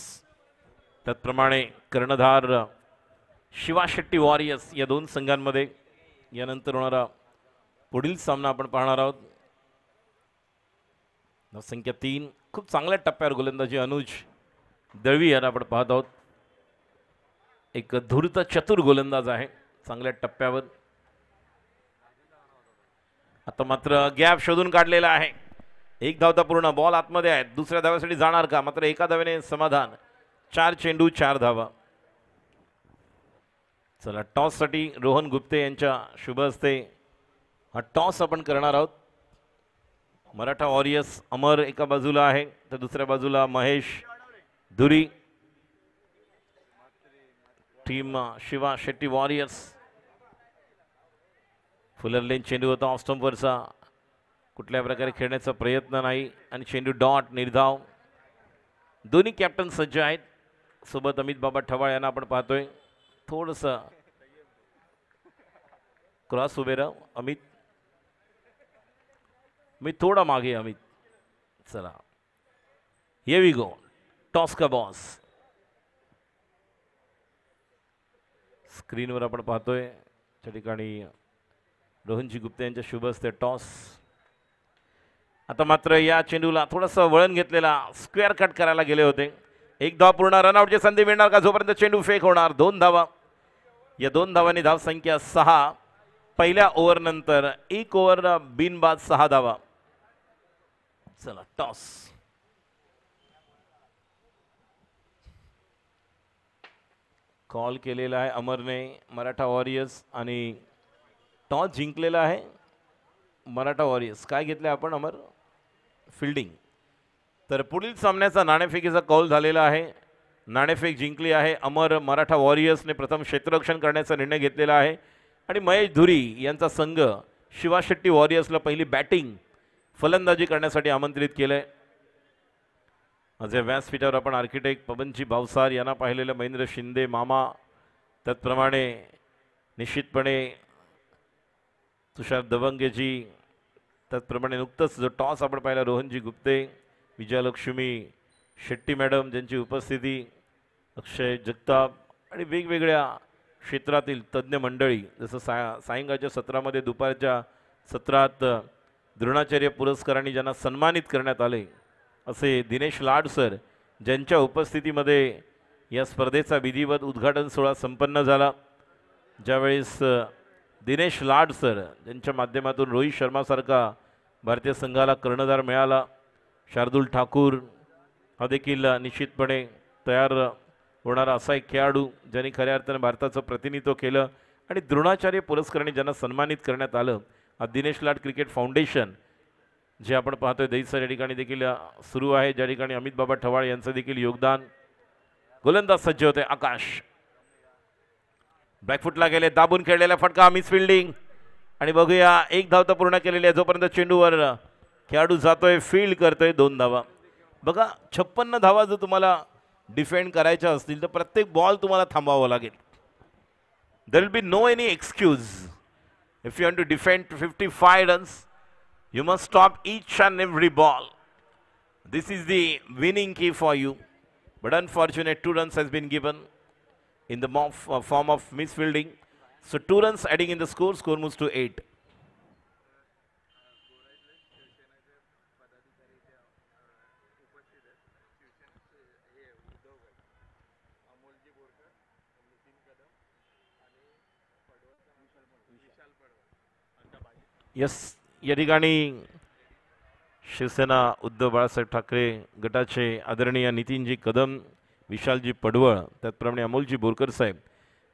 त्याचप्रमाणे कर्णधार शिवा शेट्टी वॉरियर्स या दोन संघांमध्ये यानंतर होणारा पुढील सामना आपण पाहणार आहोत. धाव संख्या 3. खूप चांगल्या टप्प्यावर गोलंदाजी अनुज दळवी यांना आपण पाहत आहोत. एक धूर्त चतुर गोलंदाज आहे, चांगल्या टप्प्यावर. आता मात्र गॅप शोधून काढलेला आहे. एक धावता पूर्ण, बॉल आतमध्ये आहे. दुसऱ्या धाव्यासाठी जाणार का? मात्र एका धावेने समाधान. 4 चेंडू 4 धावा. चला, टॉससाठी रोहन गुप्ते यांच्या शुभ हस्ते हा टॉस आपण करणार आहोत. मराठा वॉरियर्स अमर एका बाजूला आहे, तर दुसऱ्या बाजूला Mahesh Dhuri. Team Shiva Shetty warriors. Fuller length चेंडू होता ऑफ स्टंपवरचा, कुठल्या प्रकारे खेळण्याचा प्रयत्न नाही आणि चेंडू डॉट, निर्धाव. दोन्ही कॅप्टन सज्ज आहेत. सोबत अमित बाबा ठवाळ यांना आपण पाहतोय. थोडंसं क्रॉस उभे राह अमित, मी थोडा मागे अमित. चला, ये वी गो. टॉस का बॉस स्क्रीनवर आपण पाहतोय. त्या ठिकाणी रोहनजी गुप्ते यांच्या शुभ हस्ते टॉस. आता मात्र या चेंडूला थोडंसं वळण घेतलेला, स्क्वेअर कट करायला गेले होते. एक धाव पूर्ण. रनआउटची संधी मिळणार का? जोपर्यंत चेंडू फेक होणार. 2 धावा. या 2 धावांनी धाव संख्या 6. पहिल्या ओव्हर नंतर 1 ओव्हर बिनबाद 6 धावा. चला, टॉस. कॉल केलेला आहे अमरने मराठा वॉरियर्स आणि टॉस जिंकलेला आहे मराठा वॉरियर्स. काय घेतले आपण अमर? फिल्डिंग. तर पुढील सामन्याचा नाणेफेकीचा कॉल झालेला आहे. नाणेफेक जिंकली आहे अमर. मराठा वॉरियर्सने प्रथम क्षेत्ररक्षण करण्याचा निर्णय घेतलेला आहे आणि महेश धुरी यांचा संघ शिवा शेट्टी वॉरियर्सला पहिली बॅटिंग फलंदाजी करण्यासाठी आमंत्रित केलंय. अजय व्यासपीठावर आपण आर्किटेक्ट पवनजी भावसार यांना पाहिलेलं, महेंद्र शिंदे मामा, त्याचप्रमाणे निश्चितपणे तुषार दबंगेजी, त्याचप्रमाणे नुकतंच जो टॉस आपण पाहिला रोहनजी गुप्ते, विजयलक्ष्मी शेट्टी मॅडम ज्यांची उपस्थिती, अक्षय जगताप आणि वेगवेगळ्या क्षेत्रातील तज्ज्ञ मंडळी. जसं सायंकाळच्या सत्रामध्ये दुपारच्या सत्रात द्रोणाचार्य पुरस्कारांनी ज्यांना सन्मानित करण्यात आले असे दिनेश लाड सर, ज्यांच्या उपस्थितीमध्ये या स्पर्धेचा विधिवत उद्घाटन सोहळा संपन्न झाला. ज्यावेळेस दिनेश लाड सर ज्यांच्या माध्यमातून रोहित शर्मासारखा भारतीय संघाला कर्णधार मिळाला, शार्दुल ठाकूर हा देखील निश्चितपणे तयार होणारा असा एक खेळाडू ज्यांनी खऱ्या अर्थाने भारताचं प्रतिनिधित्व केलं आणि द्रोणाचार्य पुरस्काराने ज्यांना सन्मानित करण्यात आलं. हा दिनेश लाड क्रिकेट फाउंडेशन जे आपण पाहतोय दहीसर या ठिकाणी देखील सुरू आहे, ज्या ठिकाणी अमित बाबा ठवाळ यांचं देखील योगदान. गोलंदाज सज्ज होते आकाश. बॅकफुटला गेले, दाबून खेळलेला फटका, मिस फिल्डिंग आणि बघूया एक धाव तर पूर्ण केलेली आहे. जोपर्यंत चेंडूवर खेळाडू जातोय, फील्ड करतोय. 2 धावा. बघा, 56 धावा जर तुम्हाला डिफेंड करायच्या असतील तर प्रत्येक बॉल तुम्हाला थांबवावा लागेल. There will be no any excuse. If you want to defend 55 runs, you must stop each and every ball. This is the winning key for you. But unfortunate 2 runs has been given in the form of misfielding. So 2 runs adding in the score. Score moves to 8. Yes. या ठिकाणी शिवसेना उद्धव बाळासाहेब ठाकरे गटाचे आदरणीय नितीनजी कदम, विशालजी पडवळ, त्याचप्रमाणे अमोलजी बोरकर साहेब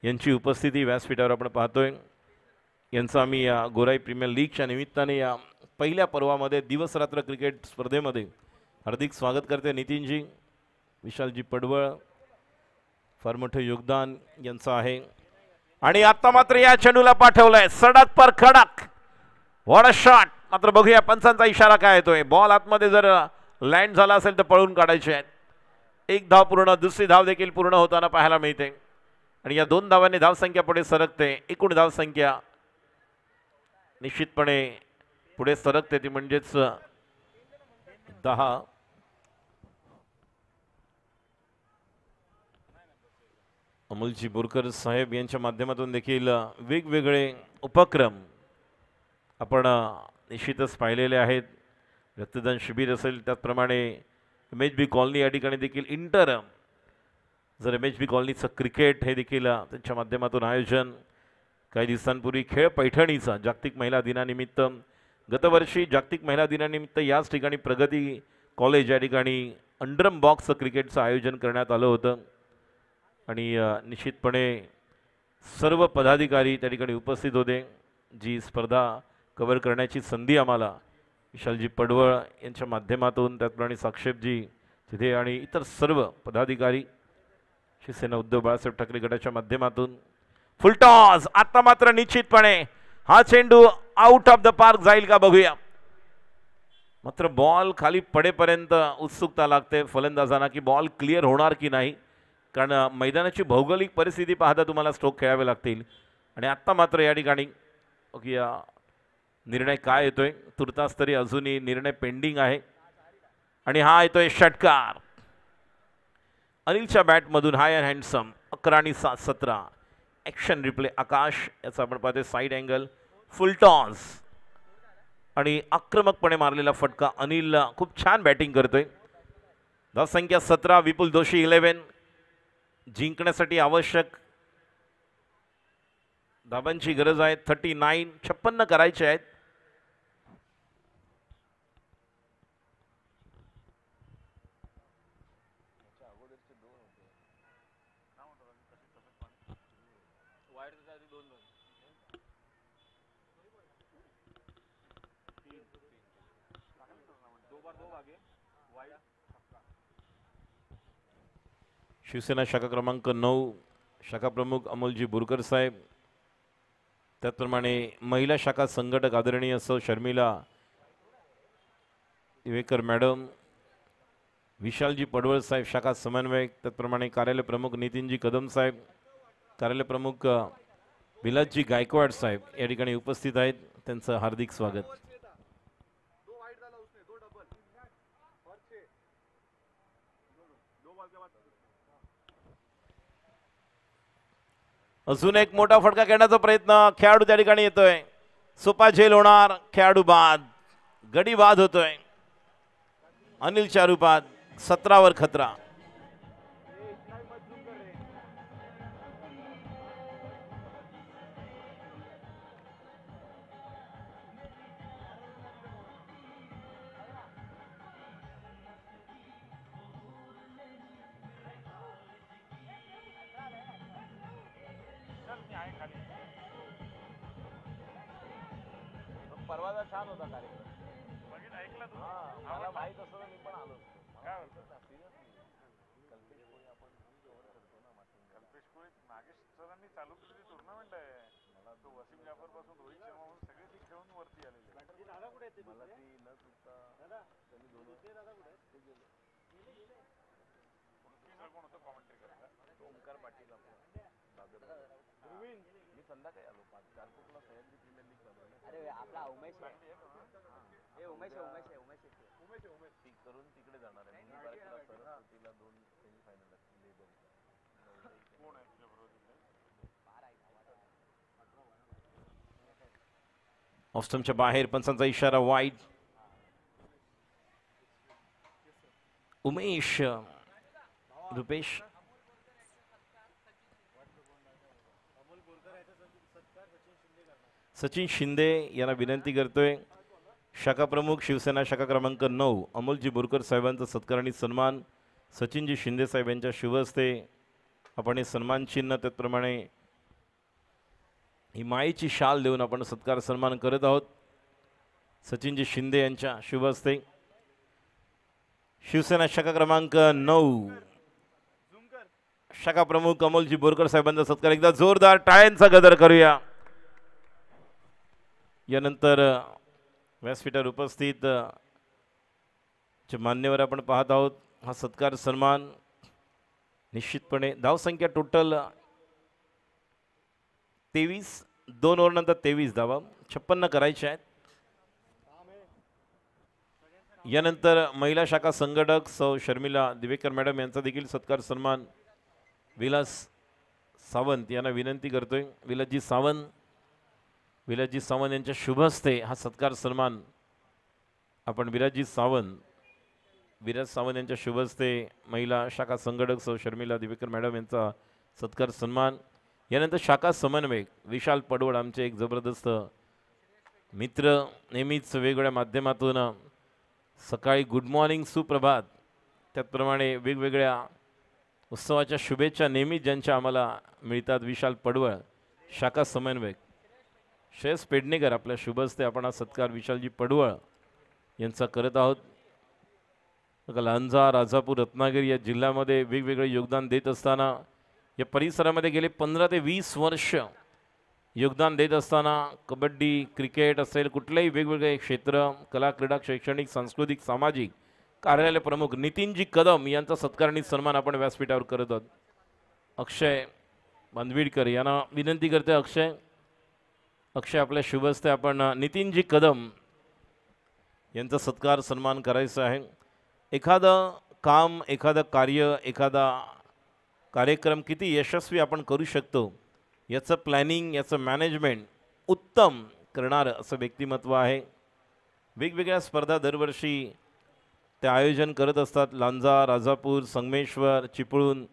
यांची उपस्थिती व्यासपीठावर आपण पाहतोय. यांचं आम्ही या गोराई प्रीमियर लीगच्या निमित्ताने या पहिल्या पर्वामध्ये दिवस रात्र क्रिकेट स्पर्धेमध्ये हार्दिक स्वागत करते. नितीनजी, विशालजी पडवळ, फार मोठं योगदान यांचं आहे. आणि आता मात्र या चेंडूला पाठवलंय सडक पर खडक. What a shot. मात्र बघूया पंचांचा इशारा काय येतोय. बॉल आतमध्ये जर लँड झाला असेल तर पळून काढायचे आहेत. एक धाव पूर्ण, दुसरी धाव देखील पूर्ण होताना पाहायला मिळते आणि या 2 धावांनी धावसंख्या पुढे सरकते. एकूण धावसंख्या निश्चितपणे पुढे सरकते ती म्हणजेच 10. अमोलजी बोरकर साहेब यांच्या माध्यमातून देखील वेगवेगळे उपक्रम आपण निश्चितच पाहिलेले आहेत. रक्तदान शिबिर असेल, त्याचप्रमाणे MHB कॉलनी या ठिकाणी देखील इंटर जर MHB कॉलनीचं क्रिकेट हे देखील त्यांच्या माध्यमातून आयोजन. काही दिवसांपूर्वी खेळ पैठणीचा जागतिक महिला दिनानिमित्त, गतवर्षी जागतिक महिला दिनानिमित्त याच ठिकाणी प्रगती कॉलेज या ठिकाणी अंडरम बॉक्स क्रिकेटचं आयोजन करण्यात आलं होतं आणि निश्चितपणे सर्व पदाधिकारी त्या ठिकाणी उपस्थित होते. जी स्पर्धा कव्हर करण्याची संधी आम्हाला विशालजी पडवळ यांच्या माध्यमातून, त्याचप्रमाणे साक्षेपजी तिथे आणि इतर सर्व पदाधिकारी, शिवसेना उद्धव बाळासाहेब ठाकरे गटाच्या माध्यमातून. फुलटॉस. आता मात्र निश्चितपणे हा चेंडू आउट ऑफ द पार्क जाईल का बघूया. मात्र बॉल खाली पडेपर्यंत उत्सुकता लागते फलंदाजांना की बॉल क्लिअर होणार की नाही, कारण मैदानाची भौगोलिक परिस्थिती पाहता तुम्हाला स्ट्रोक खेळावे लागतील. आणि आत्ता मात्र या ठिकाणी बघूया निर्णय काय येतोय. तुर्तास तरी अजूनही निर्णय पेंडिंग आहे आणि हा येतोय षटकार अनिलच्या बॅटमधून. हाय अँड हँडसम. 11 आणि 17. ॲक्शन रिप्ले आकाश याचा आपण पाहतोय साईड अँगल. फुलटॉस आणि आक्रमकपणे मारलेला फटका. अनिल खूप छान बॅटिंग करतोय. धावसंख्या 17. विपुल दोशी 11. जिंकण्यासाठी आवश्यक धाबांची गरज आहे 39. 56 करायचे आहेत. शिवसेना शाखा क्रमांक 9 शाखा प्रमुख अमोलजी बोरकर साहेब, त्याचप्रमाणे महिला शाखा संघटक आदरणीय सौ शर्मिला दिवेकर मॅडम, विशालजी पडवळ साहेब शाखा समन्वयक, त्याचप्रमाणे कार्यालय प्रमुख नितीनजी कदम साहेब, कार्यालय प्रमुख विलासजी गायकवाड साहेब या ठिकाणी उपस्थित आहेत. त्यांचं हार्दिक स्वागत. अजून एक मोठा फटका खेळण्याचा प्रयत्न. खेळाडू त्या ठिकाणी येतोय. सोपा झेल होणार. खेळाडू बाद. गडी बाद होतोय अनिलच्या रूपात. 17 वर खतरा. परवाचा छान होता कार्यक्रम. बघितलं, ऐकलं तू? मला माहित असतं मी पण आलो. काय होतं कल्पेश कोळी आपण कव्हर करतो ना. कल्पेश कोळी नागेश सरांनी चालू केलेली टुर्नामेंट आहे. मला तो वसीम जाफर पासून रोहित शर्मा म्हणून सगळे ती खेळून वरती आलेले. दादा कुठे येते? मला ती न चुकता त्यांनी दोन दादा कुठे ते गेले. कोण होतं कॉमेंट्री करायला? ओमकार पाटील आपला दादा. मी संध्याकाळी आलो 5-4 फुटला सह्याद्री प्रीमियर लीग चालू आहे. अरे आपला उमेश आहे. हे उमेश ती करून तिकडे जाणार आहे. मी बारकीला सरस्वतीला 2 सेमीफायनल लेबर. कोण आहे तुझ्या बरोबर तिकडे? ऑस्टमच्या बाहेर पंचांचा इशारा. वाईड. उमेश रुपेश सचिन शिंदे यांना विनंती करतोय. शाखा प्रमुख शिवसेना शाखा क्रमांक 9 अमोलजी बोरकर साहेबांचा सत्कार आणि सन्मान सचिनजी शिंदे साहेब यांच्या शुभ हस्ते आपण हे सन्मान चिन्ह, त्याचप्रमाणे ही मायेची शाल देऊन आपण सत्कार सन्मान करत आहोत. सचिनजी शिंदे यांच्या शुभ हस्ते. शिवसेना शाखा क्रमांक 9 शाखा प्रमुख अमोलजी बोरकर साहेबांचा सत्कार एकदा जोरदार टाळ्यांचा गदर करूया. यानंतर व्यासपीठावर उपस्थित जे मान्यवर आपण पाहत आहोत, हा सत्कार सन्मान निश्चितपणे धावसंख्या टोटल 23, 2 ओव्हरनंतर 23 धावा 56 करायच्या आहेत. यानंतर महिला शाखा संघटक सौ शर्मिला दिवेकर मॅडम यांचा देखील सत्कार सन्मान विलास सावंत यांना विनंती करतोय. विलासजी सावंत यांच्या शुभ हस्ते हा सत्कार सन्मान आपण विराज सावंत यांच्या शुभ हस्ते महिला शाखा संघटक सौ शर्मिला दिवेकर मॅडम यांचा सत्कार सन्मान. यानंतर शाखा समन्वयक विशाल पडवळ आमचे एक जबरदस्त मित्र, नेहमीच वेगवेगळ्या माध्यमातून सकाळी गुड मॉर्निंग सुप्रभात, त्याचप्रमाणे वेगवेगळ्या उत्सवाच्या शुभेच्छा नेहमीच ज्यांच्या आम्हाला मिळतात, विशाल पडवळ शाखा समन्वयक. श्रेयस पेडणेकर आपल्या शुभ हस्ते आपण हा सत्कार विशालजी पडवळ यांचा करत आहोत. लांजा, राजापूर, रत्नागिरी या जिल्ह्यामध्ये वेगवेगळे योगदान देत असताना, या परिसरामध्ये गेले 15 ते 20 वर्ष योगदान देत असताना कबड्डी, क्रिकेट असेल, कुठलेही वेगवेगळे क्षेत्र, कला, क्रीडा, शैक्षणिक, सांस्कृतिक, सामाजिक कार्यालय प्रमुख नितीनजी कदम यांचा सत्कार आणि सन्मान आपण व्यासपीठावर करत आहोत. अक्षय बांधवीडकर यांना विनंती करते. अक्षय आपल्या शुभ हस्ते आपण नितीनजी कदम यांचा सत्कार सन्मान करायचा आहे. एखादं काम, एखादं कार्य, एखादा कार्यक्रम किती यशस्वी आपण करू शकतो याचं प्लॅनिंग, याचं मॅनेजमेंट उत्तम करणारं असं व्यक्तिमत्व आहे. वेगवेगळ्या स्पर्धा दरवर्षी ते आयोजन करत असतात. लांजा, राजापूर, संगमेश्वर, चिपळूण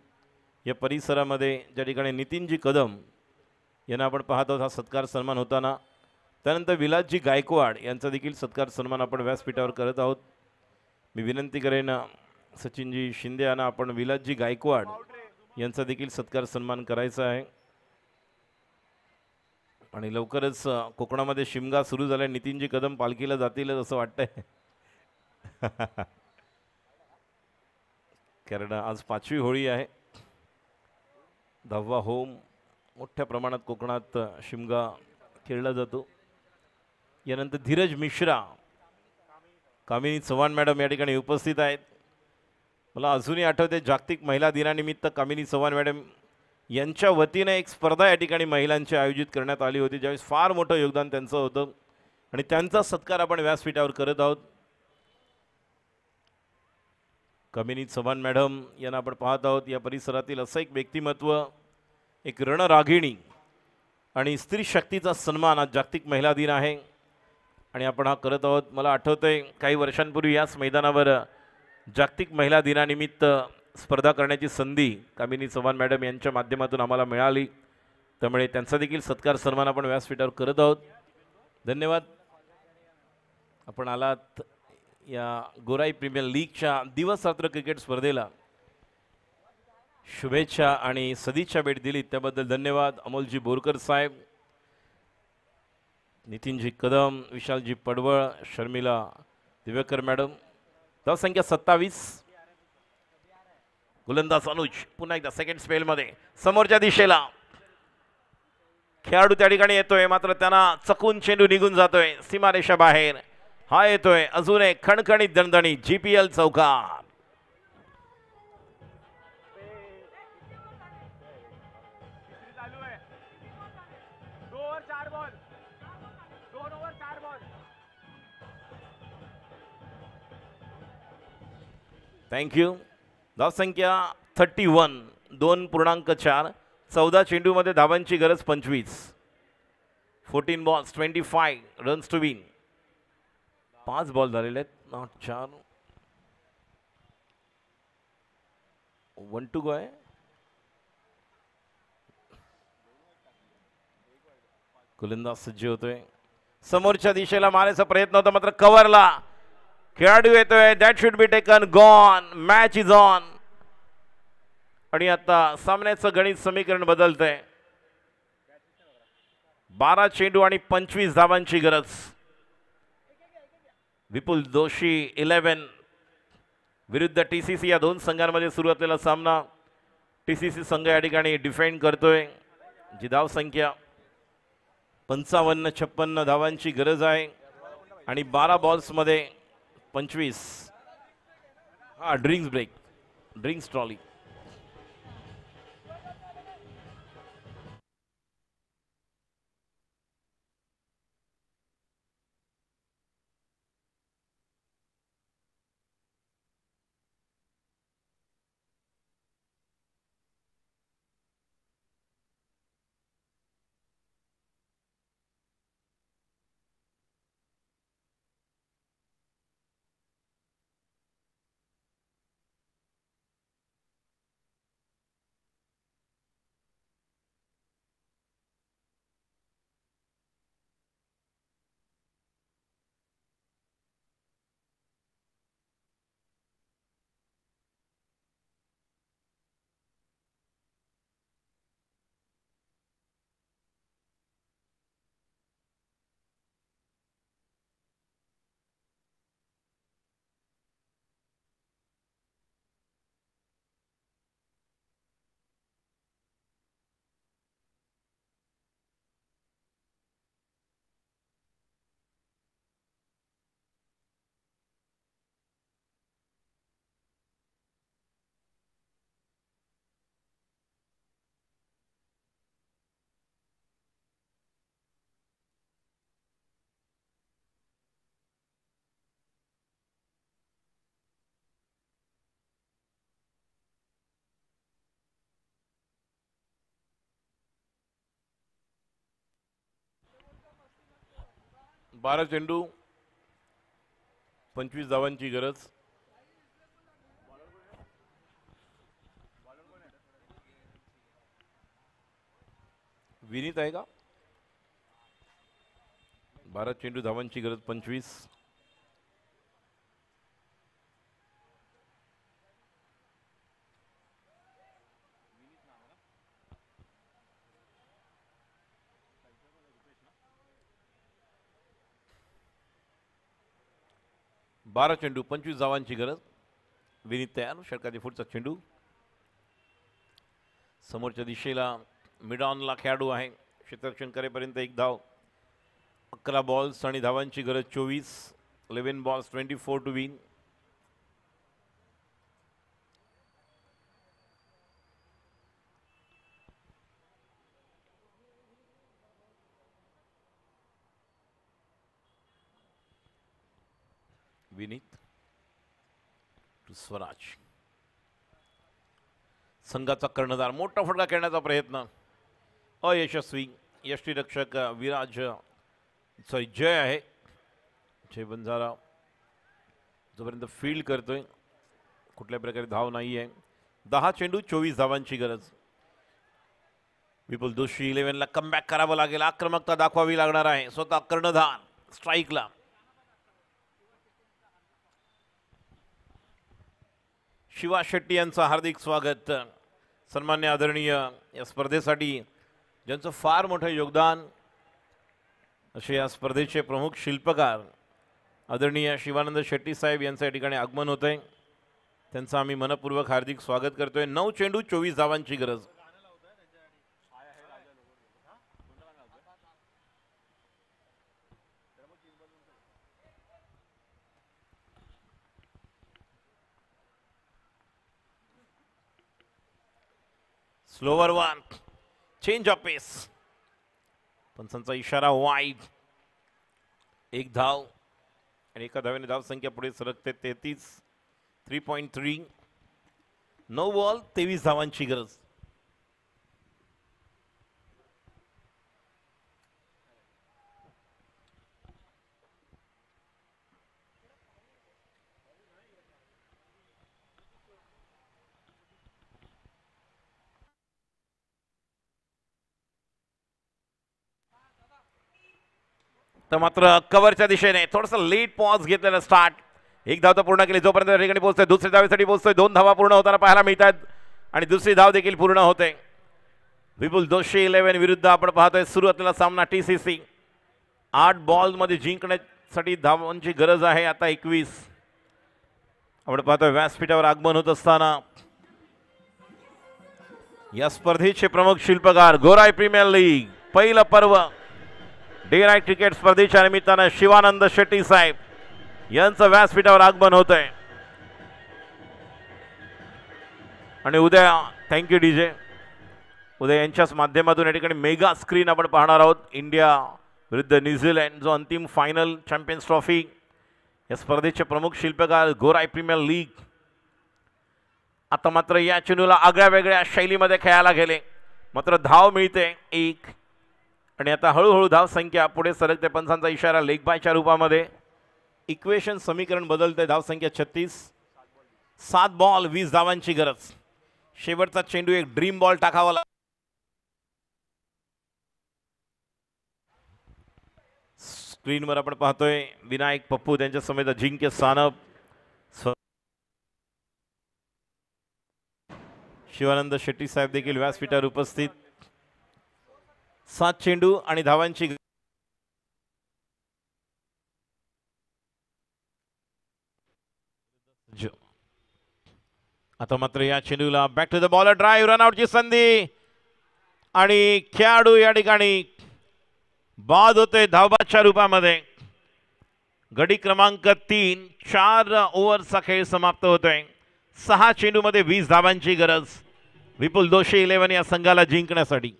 या परिसरामध्ये ज्या ठिकाणी नितीनजी कदम यांना आपण पाहत आहोत हा सत्कार सन्मान होताना. त्यानंतर विलासजी गायकवाड यांचा देखील सत्कार सन्मान आपण व्यासपीठावर करत आहोत. मी विनंती करेन सचिनजी शिंदे यांना आपण विलासजी गायकवाड यांचा देखील सत्कार सन्मान करायचा आहे. आणि लवकरच कोकणामध्ये शिमगा सुरू झाला, नितीनजी कदम पालखीला जातीलच असं वाटतंय. कारण आज 5वी होळी आहे. 10वा होम मोठ्या प्रमाणात कोकणात शिमगा खेळला जातो. यानंतर धीरज मिश्रा, कामिनी चव्हाण मॅडम या ठिकाणी उपस्थित आहेत. मला अजूनही आठवते जागतिक महिला दिनानिमित्त कामिनी चव्हाण मॅडम यांच्या वतीने एक स्पर्धा या ठिकाणी महिलांची आयोजित करण्यात आली होती, ज्यावेळेस फार मोठं योगदान त्यांचं होतं आणि त्यांचा सत्कार आपण व्यासपीठावर करत आहोत. कामिनी चव्हाण मॅडम यांना आपण पाहत आहोत. या परिसरातील असं एक व्यक्तिमत्व, एक रणरागिणी आणि स्त्री शक्तीचा सन्मान. आज जागतिक महिला दिन आहे आणि आपण हा करत आहोत. मला आठवतंय काही वर्षांपूर्वी याच मैदानावर जागतिक महिला दिनानिमित्त स्पर्धा करण्याची संधी कामिनी चव्हाण मॅडम यांच्या माध्यमातून आम्हाला मिळाली. त्यामुळे त्यांचा देखील सत्कार सन्मान आपण व्यासपीठावर करत आहोत. धन्यवाद. आपण आलात या गोराई प्रीमियर लीगच्या दिवस रात्र क्रिकेट स्पर्धेला. शुभेच्छा आणि सदिच्छा भेट दिली त्याबद्दल धन्यवाद. अमोलजी बोरकर साहेब, नितीनजी कदम, विशालजी पडवळ, शर्मिला दिवेकर मॅडम. धावसंख्या 27. गोलंदाज अनुज पुन्हा एकदा सेकंड स्पेलमध्ये समोरच्या दिशेला खेळाडू त्या ठिकाणी येतोय, मात्र त्यांना चकून चेंडू निघून जातोय सीमारेषा बाहेर. हा येतोय अजून एक खणखणीत दणदणी GPL चौकार. थँक्यू. धावसंख्या 31, 2.4. 14 चेंडूमध्ये धावांची गरज 25. 14 balls 25 runs to win. 5 ball झालेले आहेत, नॉट 4. 1 to go आहे. गोलंदाज सज्ज होतोय, समोरच्या दिशेला मारायचा प्रयत्न होता, मात्र कव्हरला खेळाडू येतोय. That should be taken, gone. Match is on. आणि आता सामन्याचं गणित समीकरण बदलतंय. 12 चेंडू आणि 25 धावांची गरज. विपुल जोशी 11 विरुद्ध TCC या दोन संघांमध्ये सुरू असलेला सामना. TCC संघ या ठिकाणी डिफेंड करतोय. जी धाव संख्या 55-56 धावांची गरज आहे आणि 12 बॉल्समध्ये 25. हा ड्रिंक्स ब्रेक, ड्रिंक्स ट्रॉली. बारा चेंडू 25 धावांची गरज. विनीत आहे का? 12 चेंडू धावांची गरज 25. बारा चेंडू 25 धावांची गरज. विनीत तयार. षटकाच्या पुढचा चेंडू समोरच्या दिशेला मिड ऑनला खेळाडू आहे. क्षेत्ररक्षण करेपर्यंत एक धाव. 11 बॉल्स आणि धावांची गरज 24. 11 balls 24 to win. Vineet to Swaraj. संघाचा कर्णधार मोठा फटका खेळण्याचा प्रयत्न अयशस्वी. यष्टीरक्षक विराज जय आहे. जय बंजारा जोपर्यंत फील्ड करतोय कुठल्या प्रकारे धाव नाही आहे. 10 चेंडू 24 धावांची गरज. विपुल जोशी 11ला कमबॅक करावं लागेल. आक्रमकता दाखवावी लागणार आहे. स्वतः कर्णधार स्ट्राईकला. शिवा शेट्टी यांचं हार्दिक स्वागत. सन्मान्य आदरणीय या स्पर्धेसाठी ज्यांचं फार मोठं योगदान असे या स्पर्धेचे प्रमुख शिल्पकार आदरणीय शिवानंद शेट्टी साहेब यांचं या ठिकाणी आगमन होत आहे. त्यांचं आम्ही मनपूर्वक हार्दिक स्वागत करतोय. 9 चेंडू 24 धावांची गरज. Slower one. चेंज ऑफ पेस. पंचांचा इशारा वाईड. एक धाव आणि एका धावेने धाव संख्या पुढे सरकते 33. 3.3. 9 बॉल 23 धावांची गरज. तर मात्र कव्हरच्या दिशेने थोडंसं लेट पॉज घेतलेला स्टार्ट. एक धाव तर पूर्ण केली. जोपर्यंत या ठिकाणी पोहोचतोय दुसऱ्या धावेसाठी पोहोचतोय. 2 धावा पूर्ण होताना पाहायला मिळतात आणि दुसरी धाव देखील पूर्ण होते. विपुल जोशी 11 विरुद्ध आपण पाहतोय सुरू असलेला सामना TCC. 8 बॉलमध्ये जिंकण्यासाठी धावांची गरज आहे आता 21. आपण पाहतोय व्यासपीठावर आगमन होत असताना या स्पर्धेचे प्रमुख शिल्पकार गोराई प्रीमियर लीग पहिलं पर्व डे नाईट क्रिकेट स्पर्धेच्या निमित्तानं शिवानंद शेट्टी साहेब यांचं व्यासपीठावर आगमन होत आहे आणि उद्या थँक्यू डीजे उद्या यांच्याच माध्यमातून या ठिकाणी मेगा स्क्रीन आपण पाहणार आहोत. इंडिया विरुद्ध न्यूझीलंड जो अंतिम फायनल चॅम्पियन्स ट्रॉफी. या स्पर्धेचे प्रमुख शिल्पकार गोराई प्रीमियर लीग. आता मात्र या चेंडूला आगळ्या वेगळ्या शैलीमध्ये खेळायला गेले मात्र धाव मिळते एक आणि आता हळूहळू धाव संख्या पुढे सरकते. पंचांचा इशारा लेग बायच्या रूपामध्ये. इक्वेशन समीकरण बदलते. धाव संख्या 36. 7 बॉल 20 धावांची गरज. शेवटचा चेंडू एक ड्रीम बॉल टाकावा लागला. स्क्रीनवर आपण पाहतोय विनायक पप्पू त्यांच्या समेत अजिंक्य सानप, शिवानंद शेट्टी साहेब देखील व्यासपीठावर उपस्थित. 7 चेंडू आणि धावांची आता मात्र या चेंडूला back to the bowler drive रनआउटची संधी आणि खेळाडू या ठिकाणी बाद होते धावबादच्या रूपामध्ये. गडी क्रमांक 3. 4 ओव्हरचा खेळ समाप्त होतोय. 6 चेंडूमध्ये 20 धावांची गरज. विपुल दोषी 11 या संघाला जिंकण्यासाठी.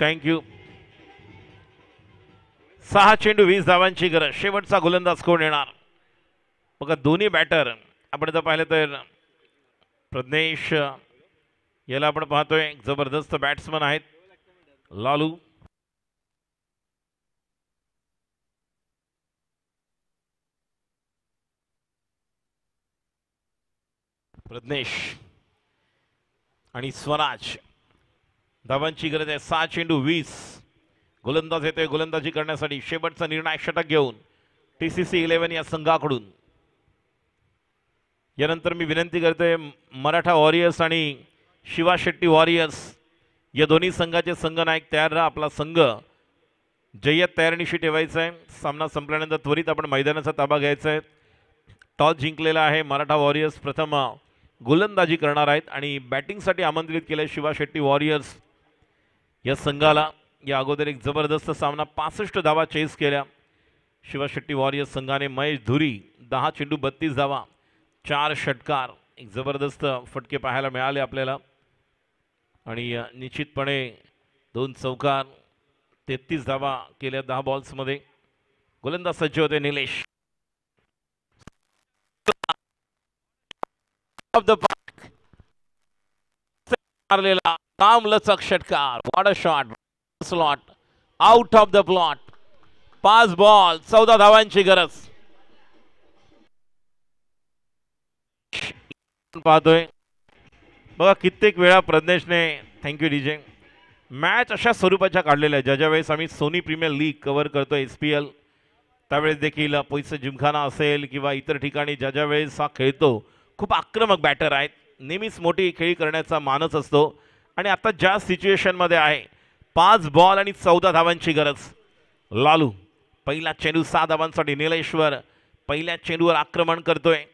थँक्यू. 6 चेंडू 20 धावांची गरज. शेवटचा गोलंदाज कोण येणार बघा. दोन्ही बॅटर आपण जर पाहिलं तर प्रज्ञेश याला आपण पाहतोय जबरदस्त बॅट्समन आहेत. लालू प्रज्ञेश आणि स्वराज. धावांची गरज आहे. 6 चेंडू 20. गोलंदाज येतोय गोलंदाजी करण्यासाठी. शेवटचा निर्णायक षटक घेऊन TCC 11 या संघाकडून. यानंतर मी विनंती करतोय मराठा वॉरियर्स आणि शिवा शेट्टी वॉरियर्स या दोन्ही संघाचे संघनायक तयार राहा. आपला संघ जय्यत तयारीनिशी ठेवायचा आहे. सामना संपल्यानंतर त्वरित आपण मैदानाचा ताबा घ्यायचा आहे. टॉस जिंकलेला आहे मराठा वॉरियर्स. प्रथम गोलंदाजी करणार आहेत आणि बॅटिंगसाठी आमंत्रित केले शिवा शेट्टी वॉरियर्स या संघाला. या अगोदर एक जबरदस्त सामना 65 धावा चेस केल्या शिवा शेट्टी वॉरियर्स संघाने. महेश धुरी 10 चेंडू 32 धावा 4 षटकार. एक जबरदस्त फटके पाहायला मिळाले आपल्याला आणि निश्चितपणे 2 चौकार 33 धावा केल्या 10 बॉल्समध्ये. गोलंदाज सज्ज होते निलेश. ऑफ द पार्क मारलेला कामलचक षटकार. What a shot. Slot out of the plot. 5 ball 14 धावांची गरज. पाहतोय बघा कित्येक वेळा प्रज्ञेशने थँक्यू डीजे मॅच अशा स्वरूपाच्या काढलेल्या ज्या ज्या वेळेस आम्ही सोनी प्रीमियर लीग कव्हर करतो SPL त्यावेळेस देखील पैसे जिमखाना असेल किंवा इतर ठिकाणी ज्या ज्या वेळेस हा खेळतो खूप आक्रमक बॅटर आहेत. नेहमीच मोठी खेळी करण्याचा मानस असतो आणि आता ज्या सिच्युएशनमध्ये आहे 5 बॉल आणि 14 धावांची गरज. लालू पहिला चेंडू 6 धावांसाठी. निलेश्वर पहिल्या चेंडूवर आक्रमण करतोय.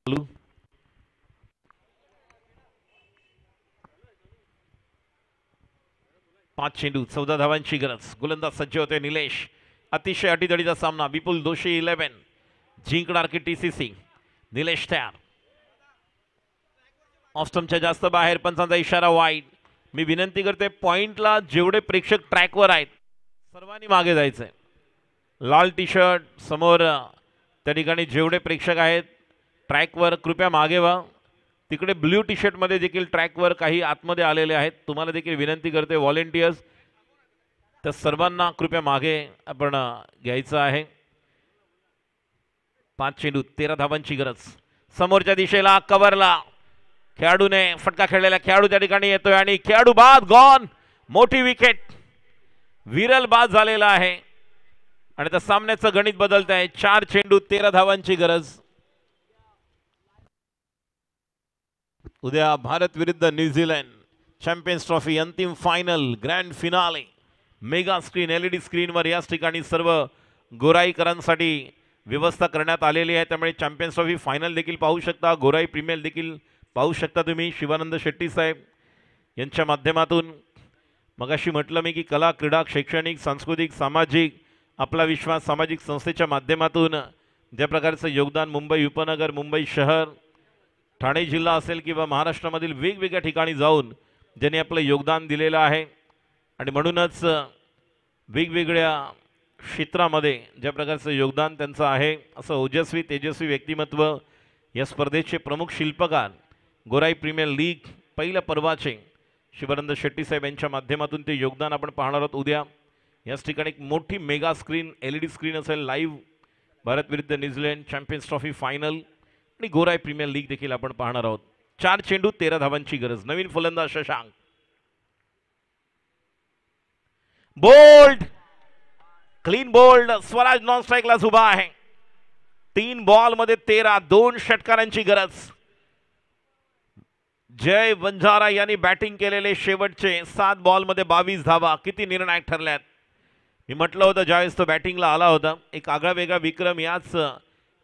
लालू 5 चेंडू 14 धावांची गरज. गोलंदाज सज्ज होते निलेश. अतिशय अटीतडीचा सामना. विपुल दोषी 11 जिंकणार की TCC. निलेश तयार. ऑस्टमच्या जास्त बाहेर. पंचांचा इशारा वाईड. मी विनंती करते पॉइंटला जेवढे प्रेक्षक ट्रॅकवर आहेत सर्वांनी मागे जायचंय. लाल टी शर्ट समोर त्या ठिकाणी जेवढे प्रेक्षक आहेत ट्रॅकवर कृपया मागे व्हा. तिकडे ब्ल्यू टी शर्टमध्ये देखील ट्रॅकवर काही आतमध्ये आलेले आहेत. तुम्हाला देखील विनंती करते व्हॉलेंटियर्स तर सर्वांना कृपया मागे आपण घ्यायचं आहे. 5 चेंडू 13 धावांची गरज. समोरच्या दिशेला कव्हरला खेळाडूने फटका खेळलेला खेळाडू त्या ठिकाणी येतोय आणि खेळाडू बाद गॉन. मोठी विकेट. विरल बाद झालेला आहे आणि त्या सामन्याचं गणित बदलत आहे. 4 चेंडू 13 धावांची गरज. उद्या भारत विरुद्ध न्यूझीलंड चॅम्पियन्स ट्रॉफी अंतिम final grand finale. Mega screen LED स्क्रीनवर याच ठिकाणी सर्व गोराईकरांसाठी व्यवस्था करण्यात आलेली आहे. त्यामुळे चॅम्पियन्स ट्रॉफी फायनल देखील पाहू शकता. गोराई प्रीमियर देखील पाहू शकता तुम्ही. शिवानंद शेट्टी साहेब यांच्या माध्यमातून मगाशी म्हटलं मी की कला क्रीडा शैक्षणिक सांस्कृतिक सामाजिक आपला विश्वास सामाजिक संस्थेच्या माध्यमातून ज्या प्रकारचं योगदान मुंबई उपनगर मुंबई शहर ठाणे जिल्हा असेल किंवा महाराष्ट्रामधील वेगवेगळ्या ठिकाणी जाऊन ज्यांनी आपलं योगदान दिलेलं आहे आणि म्हणूनच वेगवेगळ्या क्षेत्रामध्ये ज्या प्रकारचं योगदान त्यांचं आहे असं ओजस्वी तेजस्वी व्यक्तिमत्व या स्पर्धेचे प्रमुख शिल्पकार गोराई प्रीमियर लीग पहिल्या पर्वाचे शिवानंद शेट्टी साहेब यांच्या माध्यमातून ते योगदान आपण पाहणार आहोत. उद्या याच ठिकाणी एक मोठी मेगा स्क्रीन LED स्क्रीन असेल. लाईव्ह भारत विरुद्ध न्यूझीलंड चॅम्पियन्स ट्रॉफी फायनल आणि गोराई प्रीमियर लीग देखील आपण पाहणार आहोत. 4 चेंडू 13 धावांची गरज. नवीन फलंदाज Shashank. Bowled clean bowled. Swaraj non स्ट्राईकलाच उभा आहे. 3 बॉलमध्ये 13. 2 षटकारांची गरज. जय वंजारा यांनी बॅटिंग केलेले शेवटचे 7 बॉलमध्ये 22 धावा किती निर्णायक ठरल्यात. मी म्हटलं होतं ज्यावेळेस तो बॅटिंगला आला होता एक आगळा वेगळा विक्रम याच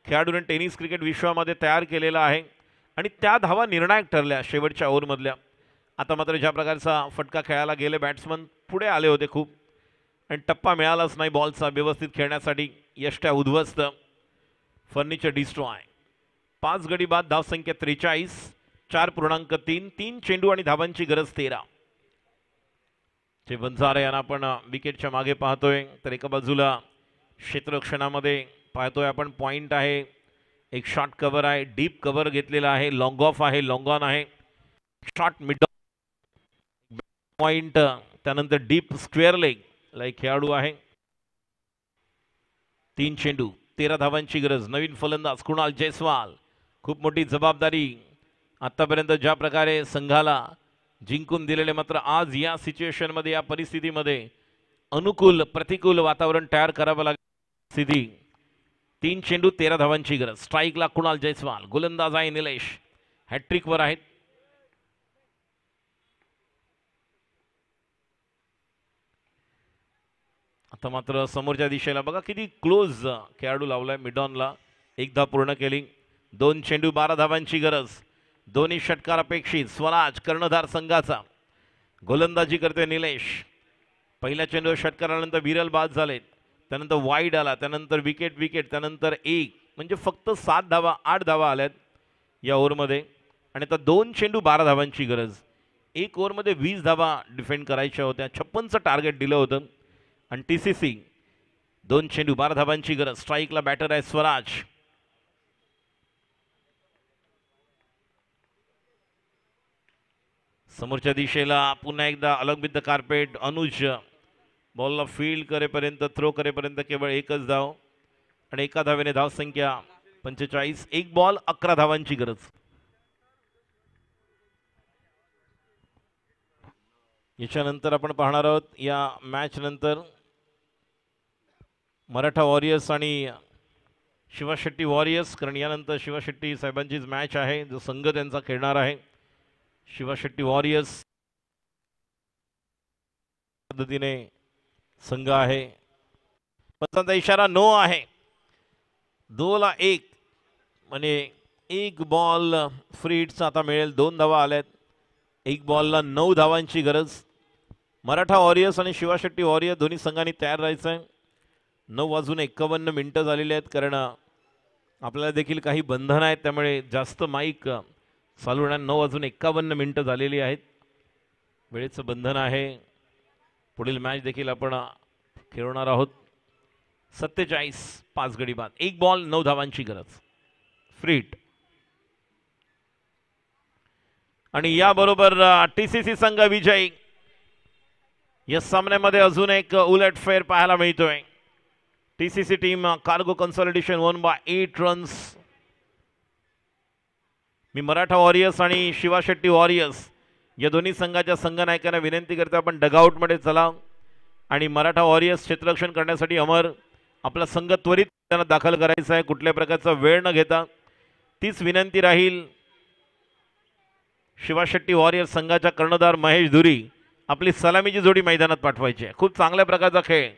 खेळाडूने टेनिस क्रिकेट विश्वामध्ये तयार केलेला आहे आणि त्या धावा निर्णायक ठरल्या शेवटच्या ओव्हरमधल्या. आता मात्र ज्या प्रकारचा फटका खेळायला गेले बॅट्समन पुढे आले होते खूप आणि टप्पा मिळालाच नाही बॉलचा व्यवस्थित खेळण्यासाठी. यष्ट्या उद्ध्वस्त. Furniture destroy. 5 गडी बाद. धावसंख्या 43. 4.3. 3 चेंडू आणि धावांची गरज 13. जे वंजारे यांना आपण विकेटच्या मागे पाहतोय तर एका बाजूला क्षेत्ररक्षणामध्ये पाहतोय आपण पॉइंट आहे. एक शॉर्ट कव्हर आहे. डीप कव्हर घेतलेला आहे. लॉंग ऑफ आहे. लॉंग ऑन आहे. शॉर्ट मिड पॉइंट त्यानंतर डीप स्क्वेअर लेग ला एक खेळाडू आहे. 3 चेंडू 13 धावांची गरज. नवीन फलंदाज कुणाल जयस्वाल. खूप मोठी जबाबदारी आतापर्यंत ज्या प्रकारे संघाला जिंकून दिलेले मात्र आज या सिच्युएशनमध्ये या परिस्थितीमध्ये अनुकूल प्रतिकूल वातावरण तयार करावं लागेल. स्थिती 3 चेंडू 13 धावांची गरज. स्ट्राईकला कुणाल जयस्वाल. गोलंदाज आहे निलेश. हॅट्रिकवर आहेत. आता मात्र समोरच्या दिशेला बघा किती क्लोज खेळाडू लावलाय मिडॉनला. एकदा पूर्ण केली. 2 चेंडू 12 धावांची गरज. दोन्ही षटकार अपेक्षित. स्वराज कर्णधार संघाचा. गोलंदाजी करते निलेश. पहिल्या चेंडू षटकारानंतर विरल बाद झाले. त्यानंतर वाईड आला. त्यानंतर विकेट त्यानंतर 1 म्हणजे फक्त 7 धावा 8 धावा आल्यात या ओव्हरमध्ये आणि आता 2 चेंडू 12 धावांची गरज. 1 ओव्हरमध्ये 20 धावा डिफेंड करायच्या होत्या. 56चं टार्गेट दिलं होतं आणि TCC 2 चेंडू 12 धावांची गरज. स्ट्राईकला बॅटर आहे स्वराज. समोरच्या दिशेला पुन्हा एकदा अलगबिद्ध कार्पेट. अनुज बॉलला फील्ड करेपर्यंत थ्रो करेपर्यंत केवळ 1च धाव आणि 1 धावेने धावसंख्या 45. 1 बॉल 11 धावांची गरज. याच्यानंतर आपण पाहणार आहोत या मॅच नंतर मराठा वॉरियर्स आणि शिवा शेट्टी वॉरियर्स. कारण यानंतर शिवा शेट्टी साहेबांचीच मॅच आहे जो संघ त्यांचा खेळणार आहे. शिवा शेट्टी वॉरियर्स पद्धतीने संघ आहे. पंचांचा इशारा नो आहे. 2 ला 1 म्हणजे 1 बॉल फ्री हिटचा आता मिळेल. 2 धावा आल्यात. 1 बॉलला 9 धावांची गरज. मराठा वॉरियर्स आणि शिवा शेट्टी वॉरियर दोन्ही संघांनी तयार राहायचं आहे. 9:51 झालेले आहेत कारण आपल्याला देखील काही बंधन आहेत त्यामुळे जास्त माईक चालू होणार. 9:51 झालेली आहेत. वेळेचं बंधन आहे. पुढील मॅच देखील आपण खेळणार आहोत. 47 5 गडी बाद, 1 बॉल 9 धावांची गरज. फ्रीट आणि याबरोबर TCC संघ विजयी. या सामन्यामध्ये अजून एक उलटफेर पाहायला मिळतोय. TCC team cargo consolidation one by 8 runs. Me Maratha warriors आणि शिवा शेट्टी वॉरियर्स या दोन्ही संघाच्या संघनायकांना विनंती करतो, आपण डगआउटमध्ये चला आणि मराठा वॉरियर्स क्षेत्ररक्षण करण्यासाठी अमर. आपला संघ त्वरित त्यांना दाखल करायचा आहे, कुठल्या प्रकारचा वेळ न घेता. तीच विनंती राहील. शिवा शेट्टी वॉरियर्स संघाच्या कर्णधार महेश धुरी आपली सलामीची जोडी मैदानात पाठवायची आहे. खूप चांगल्या प्रकारचा खेळ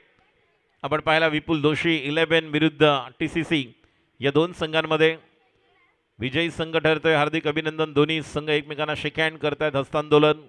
आपण पाहिला. विपुल दोशी 11 विरुद्ध TCC या दोन संघांमध्ये. विजयी संघ ठरतोय. हार्दिक अभिनंदन. दोन्ही संघ एकमेकांना शेक हँड करतायत, हस्तांदोलन.